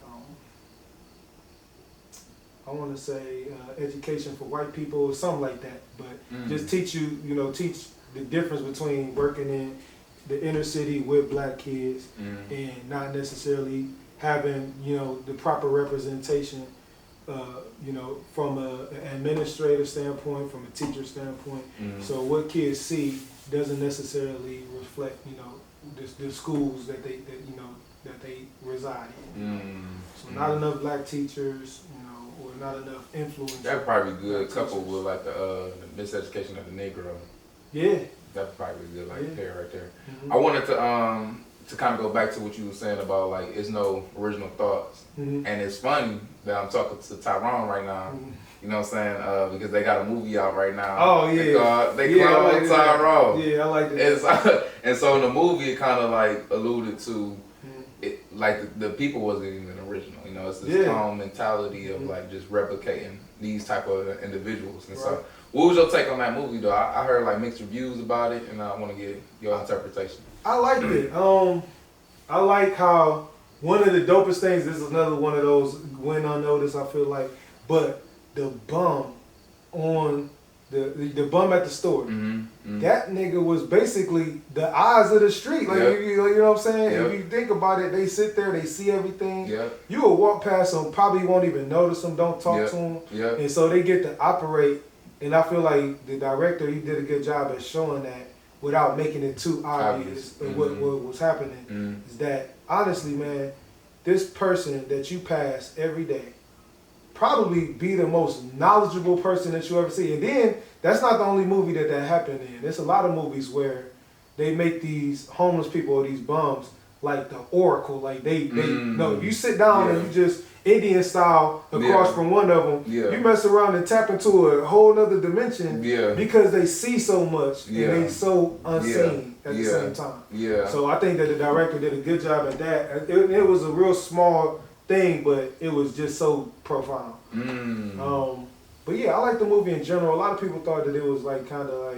I want to say education for white people or something like that. But just teach teach the difference between working in the inner city with black kids and not necessarily having, the proper representation, from an administrative standpoint, from a teacher standpoint. So what kids see doesn't necessarily reflect, the schools that they reside in. So not enough black teachers, or not enough influence. That'd probably be good coupled with like the miseducation of the Negro. Yeah. That'd probably be good pair right there. I wanted to kind of go back to what you were saying about like it's no original thoughts. And it's funny that I'm talking to Tyrone right now. You know what I'm saying? Because they got a movie out right now. Oh yeah. They call it Tyrone. Yeah, I like that. And so in the movie, it kind of like alluded to like the people wasn't even original. You know, it's this calm mentality of like just replicating these type of individuals. And so, what was your take on that movie though? I heard like mixed reviews about it, and I want to get your interpretation. I liked it. I like how one of the dopest things. This is another one of those went unnoticed. I feel like, but the bum on the bum at the store. That nigga was basically the eyes of the street. Like you know what I'm saying? If you think about it, they sit there, they see everything. You will walk past them, probably won't even notice them, don't talk to them. And so they get to operate. And I feel like the director, he did a good job at showing that without making it too obvious of what was happening. Is that honestly, man, this person that you pass every day probably be the most knowledgeable person that you ever see. And then that's not the only movie that happened in. There's a lot of movies where they make these homeless people or these bums like the oracle. Like they no, you sit down and you just Indian style across from one of them. You mess around and tap into a whole other dimension because they see so much and they so unseen at the same time. So I think that the director did a good job at that. It was a real small thing, but it was just so profound. But yeah, I like the movie in general. A lot of people thought that it was like kind of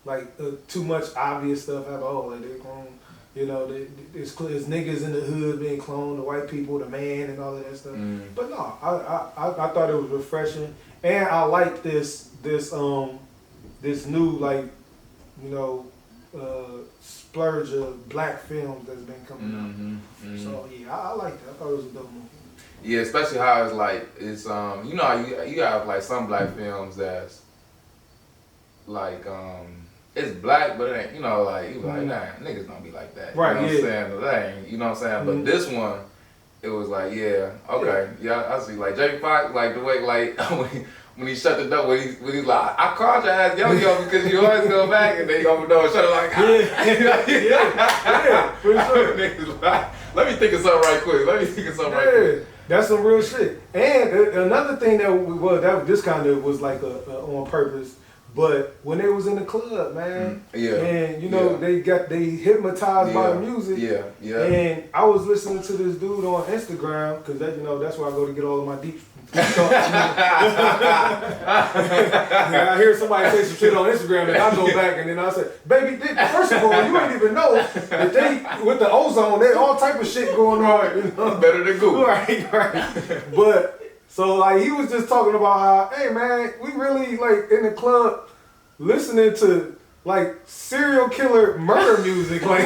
like too much obvious stuff happened. Oh, like they're cloned, you know, it's niggas in the hood being cloned, the white people, the man, and all of that stuff. But no, I thought it was refreshing, and I like this new like, you know, splurge of black films that's been coming out. So yeah, I liked it. I thought it was a dope movie. Yeah, especially how it's like it's you know you have like some black films that's like it's black, but it ain't, you know, like you like nah, niggas don't be like that. Right, you know what I'm saying? That ain't, you know what I'm saying? But this one, it was like I see like Jamie Foxx, like the way like when he shut the door, when he's like, I called your ass yo because you always go back, and then you open the door and shut it like, for sure. Niggas like, let me think of something right quick. That's some real shit. And another thing this kind of was like on purpose. But when they was in the club, man, and you know they hypnotized by the music, and I was listening to this dude on Instagram because you know that's where I go to get all of my deep thoughts. I hear somebody say some shit on Instagram, and I go back and then I say, baby, first of all, you ain't even know that they with the ozone, there's all type of shit going on. You know? Better than Google. Right. But. So like he was just talking about how, hey man, we really like in the club listening to like serial killer murder music, like,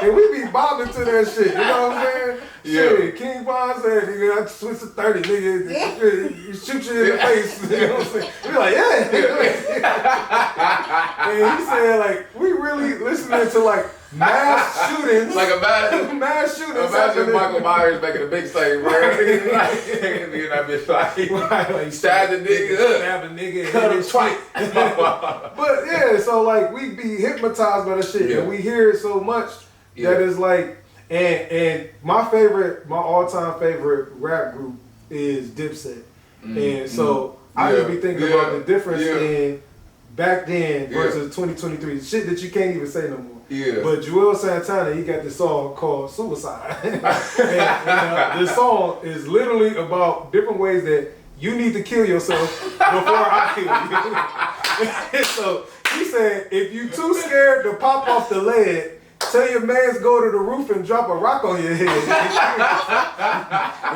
and we be bobbing to that shit. You know what I'm saying? Shit, King Von said, nigga, I switch to 30, nigga, you shoot you in the face. You know what I'm saying? We like, and he said like, we really listening to like mass shootings. Like mass shootings. Imagine Michael Myers making a big stage, right? Being that bitch like stab the nigga, cut him twice. But yeah, so like we be hypnotized by the shit, and we hear it so much that it's like, and my all-time favorite rap group is Dipset, and so I just be thinking about the difference in back then versus 2023, shit that you can't even say no more. But Joel Santana, he got this song called Suicide. and the song is literally about different ways that you need to kill yourself before I kill you. So he said, if you too scared to pop off the lead, tell your mans go to the roof and drop a rock on your head.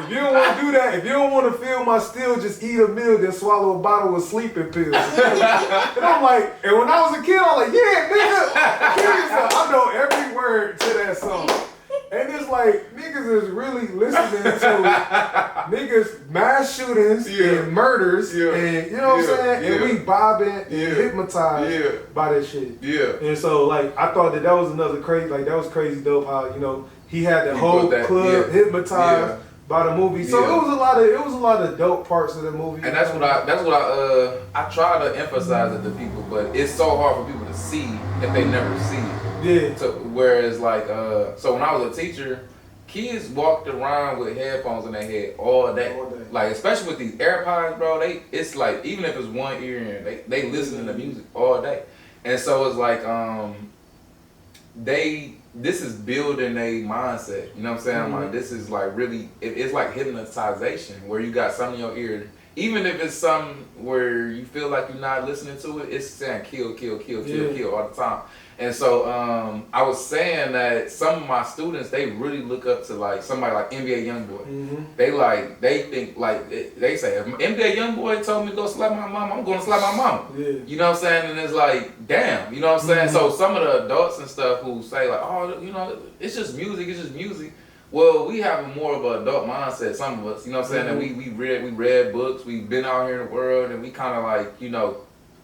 If you don't want to do that, if you don't want to feel my steel, just eat a meal, then swallow a bottle of sleeping pills. And I'm like, and when I was a kid, I was like, yeah, nigga, kill yourself. I know every word to that song. And it's like, niggas is really listening to niggas mass shootings and murders, and you know what I'm saying? And we bobbing and hypnotized by that shit. And so like, I thought that was another crazy, like that was crazy dope how, you know, he had the whole club hypnotized by the movie. So it was a lot of dope parts of the movie. And that's what I try to emphasize it to people, but it's so hard for people to see if they never see it. Whereas like so when I was a teacher, kids walked around with headphones in their head all day. Like especially with these AirPods, bro, it's like even if it's one ear in, they listen to music all day. And so it's like they this is building a mindset. You know what I'm saying? I'm like, this is like really, it's like hypnotization where you got something in your ear. Even if it's something where you feel like you're not listening to it, it's saying kill, kill, kill, kill, kill all the time. And so I was saying that some of my students, they really look up to like somebody like NBA Youngboy. They think like, they say, if NBA Youngboy told me to go slap my mom, I'm going to slap my mama. You know what I'm saying? And it's like, damn, you know what I'm saying? So some of the adults and stuff who say like, oh, you know, it's just music. Well, we have more of an adult mindset, some of us, you know what I'm saying? And we read books, we've been out here in the world, and we kind of like, you know,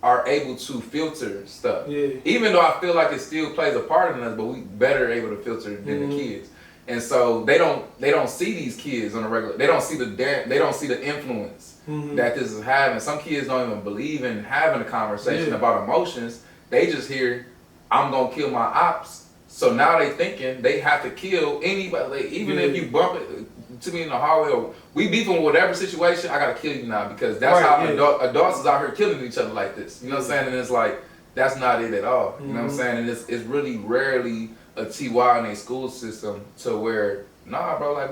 are able to filter stuff. Even though I feel like it still plays a part in us, but we better able to filter than the kids. And so they don't see these kids on a regular. They don't see the influence that this is having. Some kids don't even believe in having a conversation about emotions. They just hear, I'm gonna kill my ops. So now they thinking they have to kill anybody. Like, even if you bump it to me in the hallway or we beefing with whatever situation, I gotta kill you now because that's how adults is out here killing each other like this. You know what I'm saying? And it's like, that's not it at all. You know what I'm saying? And it's really rarely a TY in a school system to where, nah, bro, like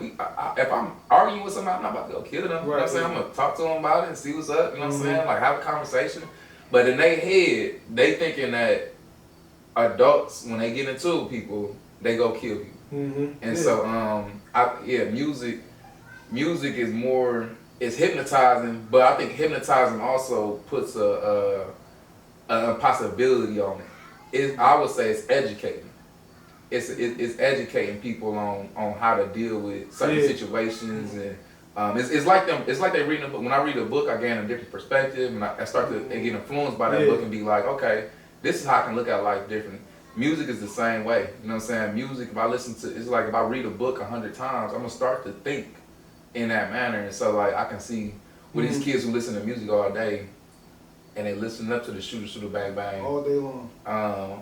if I'm arguing with somebody, I'm not about to go kill them. You know what I'm saying? I'm gonna talk to them about it and see what's up. You know what I'm saying? Like have a conversation. But in their head, they thinking that adults, when they get into people, they go kill people. And so, music is more, it's hypnotizing, but I think hypnotizing also puts a possibility on it. I would say it's educating. It's educating people on how to deal with certain situations, and it's like they reading a book. When I read a book, I gain a different perspective, and I start to get influenced by that book and be like, okay, this is how I can look at life different. Music is the same way. You know what I'm saying? Music, if I listen to, it's like if I read a book 100 times, I'm gonna start to think in that manner. And so like I can see with these kids who listen to music all day and they listen up to the shooter bang bang all day long.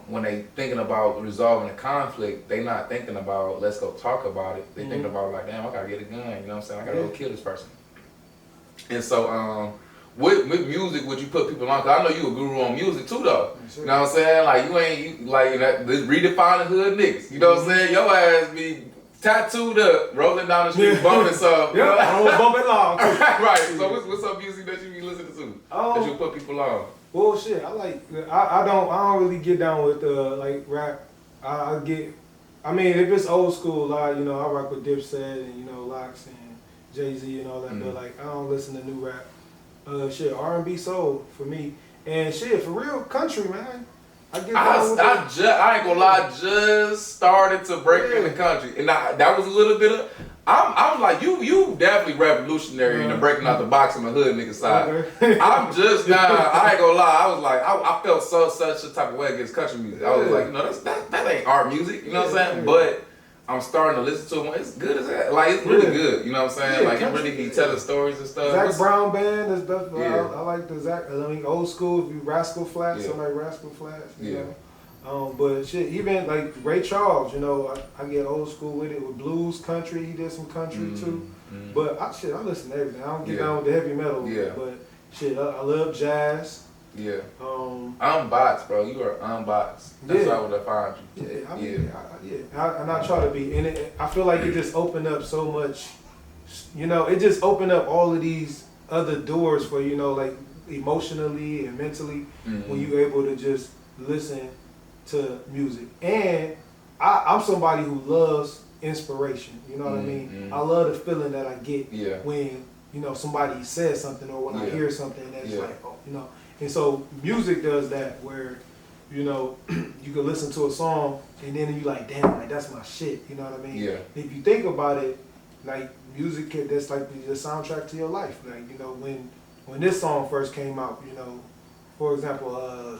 When they thinking about resolving a conflict, they not thinking about let's go talk about it. They thinking about like, damn, I gotta get a gun. You know what I'm saying? I gotta go kill this person. And so with music, would you put people on? Cause I know you a guru on music too, though. You know what I'm saying? Like you like this redefining hood niggas. You know what I'm saying? Your ass be tattooed up, rolling down the street, bumping some. I'm bumping along. Right. So what's some music that you be listening to? That you put people on? Well, shit. I don't really get down with like rap. I mean, if it's old school, I rock with Dipset and Locks and Jay-Z and all that. But like, I don't listen to new rap. Shit, R&B, soul for me, and shit for real country, man. I ain't gonna lie, just started to break in the country, and that was a little bit of. I'm like you definitely revolutionary in the breaking out the box on the hood nigga side. Okay. I'm just now. I ain't gonna lie. I was like I felt such a type of way against country music. I was like, that ain't art music. You know what I'm saying? But I'm starting to listen to them. It's good as that. Like, it's really good. You know what I'm saying? Like, you really be telling stories and stuff. Zach Brown Band is definitely, I like the Zach, old school, if you Rascal Flatts, I like Rascal Flatts, you know. But shit, even like Ray Charles, I get old school with it, with blues, country, he did some country too. But I listen to everything. I don't get down with the heavy metal, but shit, I love jazz. Unboxed, bro. You are unboxed. That's how I would find you. And I try to be. And I feel like it just opened up so much. It just opened up all of these other doors for like emotionally and mentally when you're able to just listen to music. And I'm somebody who loves inspiration. You know what I mean? I love the feeling that I get when somebody says something or when I hear something that's like, And so music does that where, you can listen to a song and then you like, damn, like that's my shit. You know what I mean? Yeah. If you think about it, like music, that's like the soundtrack to your life. Like, when this song first came out, for example,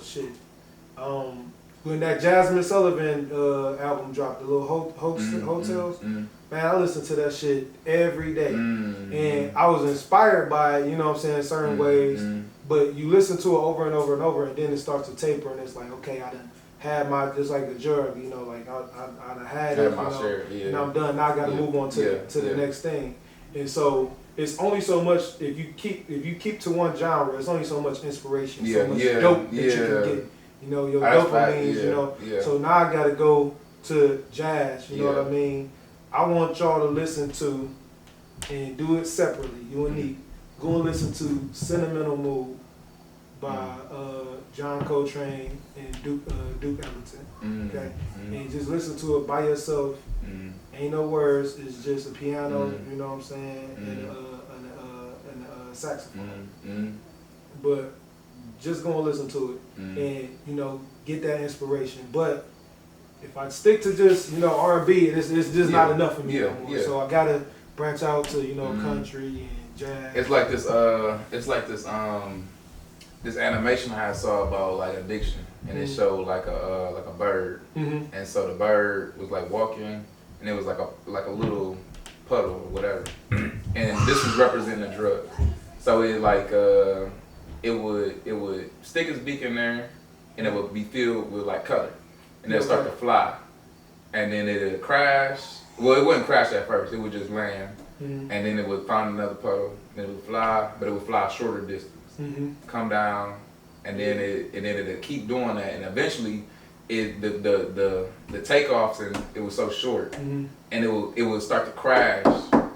when that Jasmine Sullivan album dropped, the little hotels, man, I listened to that shit every day. And I was inspired by it, certain ways. But you listen to it over and over and over, and then it starts to taper, and it's like, okay, I done had my, just like a drug, like I done had it, and I'm done. Now I got to move on to the next thing. And so it's only so much if you keep to one genre. It's only so much inspiration, so much dope that you can get. Your dopamines, So now I got to go to jazz, you know what I mean? I want y'all to listen to, and do it separately, you and Neek. Go and listen to Sentimental Mood by John Coltrane and Duke Ellington. Okay? And just listen to it by yourself. Ain't no words, it's just a piano, you know what I'm saying, and a saxophone. But just go and listen to it and, you know, get that inspiration. But if I stick to just, you know, R&B, it's just not enough for me no more. So I gotta branch out to, you know, country and jazz. It's like this animation I saw about like addiction, and it showed like a bird, and so the bird was like walking, and it was like a little puddle or whatever, and this was representing a drug. So it like it would stick its beak in there, and it would be filled with like color, and it'll start to fly, and then it'll crash. Well, it wouldn't crash at first; it would just land, and then it would find another puddle, and it would fly, but it would fly a shorter distance. Come down, and then it'll keep doing that, and eventually, the takeoffs and it was so short, and it would start to crash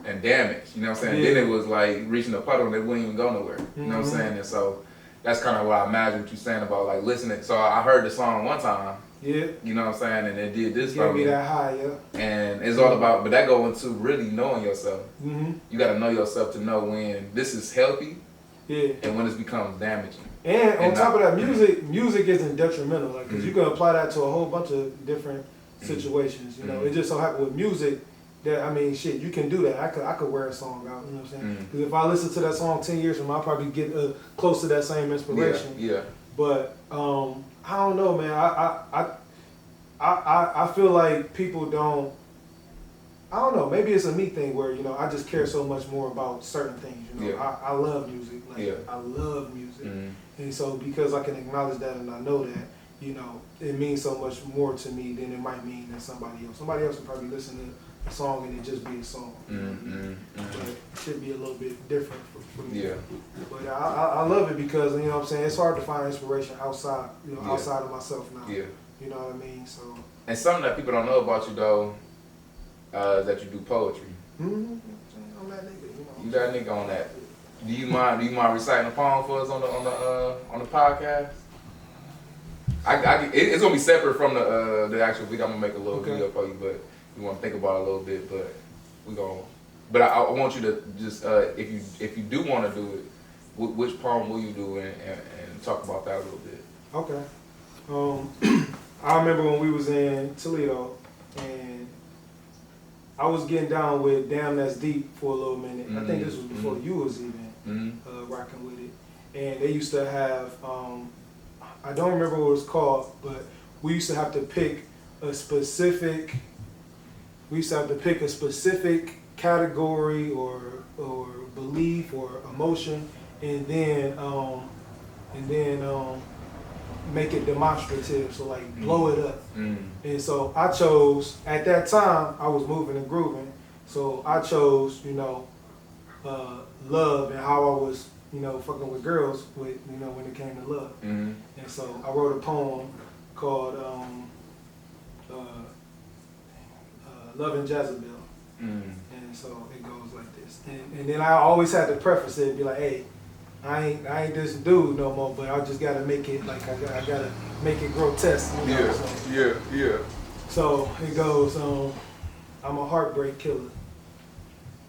and damage. You know what I'm saying? Then it was like reaching a puddle and it wouldn't even go nowhere. You know what I'm saying? And so that's kind of what I imagine what you're saying about like listening. So I heard the song one time. Yeah. You know what I'm saying? And it did this for me. That high, yeah. And it's all about, but that go into really knowing yourself. You got to know yourself to know when this is healthy. Yeah. And when it becomes damaging. And on top of that, music isn't detrimental, like, because you can apply that to a whole bunch of different situations. You know, it just so happened with music that, I mean, shit, you can do that. I could wear a song out. You know what I'm saying? Because if I listen to that song 10 years from now, I'll probably get close to that same inspiration. Yeah. But I don't know, man. I feel like people don't. I don't know. Maybe it's a me thing where, you know, I just care so much more about certain things. You know, I love music. Like I love music, and so because I can acknowledge that and I know that, you know, it means so much more to me than it might mean to somebody else. Somebody else would probably listen to a song and it just be a song. But it should be a little bit different for me. Yeah. But I love it because, you know what I'm saying, it's hard to find inspiration outside, you know, outside of myself now. Yeah. You know what I mean? So. And something that people don't know about you though. That you do poetry. I'm that nigga, you know. You that nigga on that. Do you mind reciting a poem for us on the podcast? It's gonna be separate from the actual video. I'm gonna make a little video for you, but you want to think about it a little bit. But we gonna. But I want you to just if you do want to do it, which poem will you do and talk about that a little bit? Okay. I remember when we was in Toledo and I was getting down with Damn That's Deep for a little minute. I think this was before you was even rocking with it. And they used to have, I don't remember what it was called, but we used to have to pick a specific category or belief or emotion, and then make it demonstrative, so like blow it up. And so I chose, at that time I was moving and grooving, so I chose, you know, love and how I was, you know, fucking with girls with, you know, when it came to love. And so I wrote a poem called Love and Jezebel. And so it goes like this, and then I always had to preface it and be like, hey, I ain't this dude no more, but I just gotta make it like I gotta make it grotesque. You know, yeah. So it goes, I'm a heartbreak killer,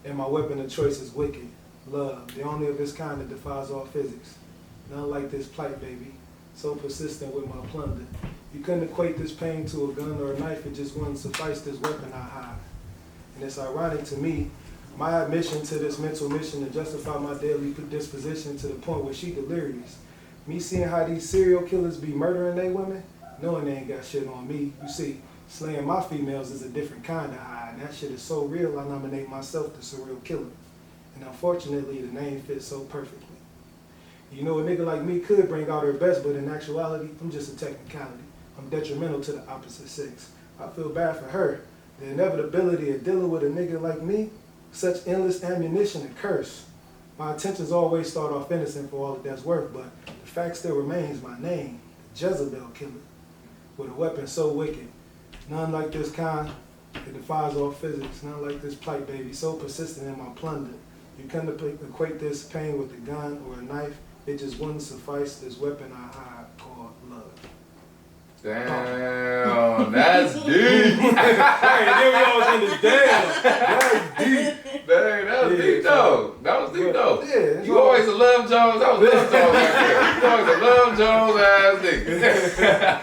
and my weapon of choice is wicked. Love, the only of its kind that defies all physics. None like this plight, baby. So persistent with my plunder. You couldn't equate this pain to a gun or a knife. It just wouldn't suffice this weapon I hide. And it's ironic to me. My admission to this mental mission to justify my daily disposition to the point where she delirious. Me seeing how these serial killers be murdering they women, knowing they ain't got shit on me. You see, slaying my females is a different kind of high, and that shit is so real I nominate myself the serial killer. And unfortunately, the name fits so perfectly. You know, a nigga like me could bring out her best, but in actuality, I'm just a technicality. I'm detrimental to the opposite sex. I feel bad for her. The inevitability of dealing with a nigga like me, such endless ammunition and curse. My intentions always start off innocent for all that that's worth, but the fact still remains my name, the Jezebel killer, with a weapon so wicked None like this kind, it defies all physics. None like this plight, baby, so persistent in my plunder. You can equate this pain with a gun or a knife. It just wouldn't suffice this weapon I hide called love. Damn, that's deep. Hey, there we all in the damn. That's deep. Dang, that was deep though. That was deep though. Yeah, You always a Love Jones. That was Love Jones right there. You always a Love Jones ass nigga.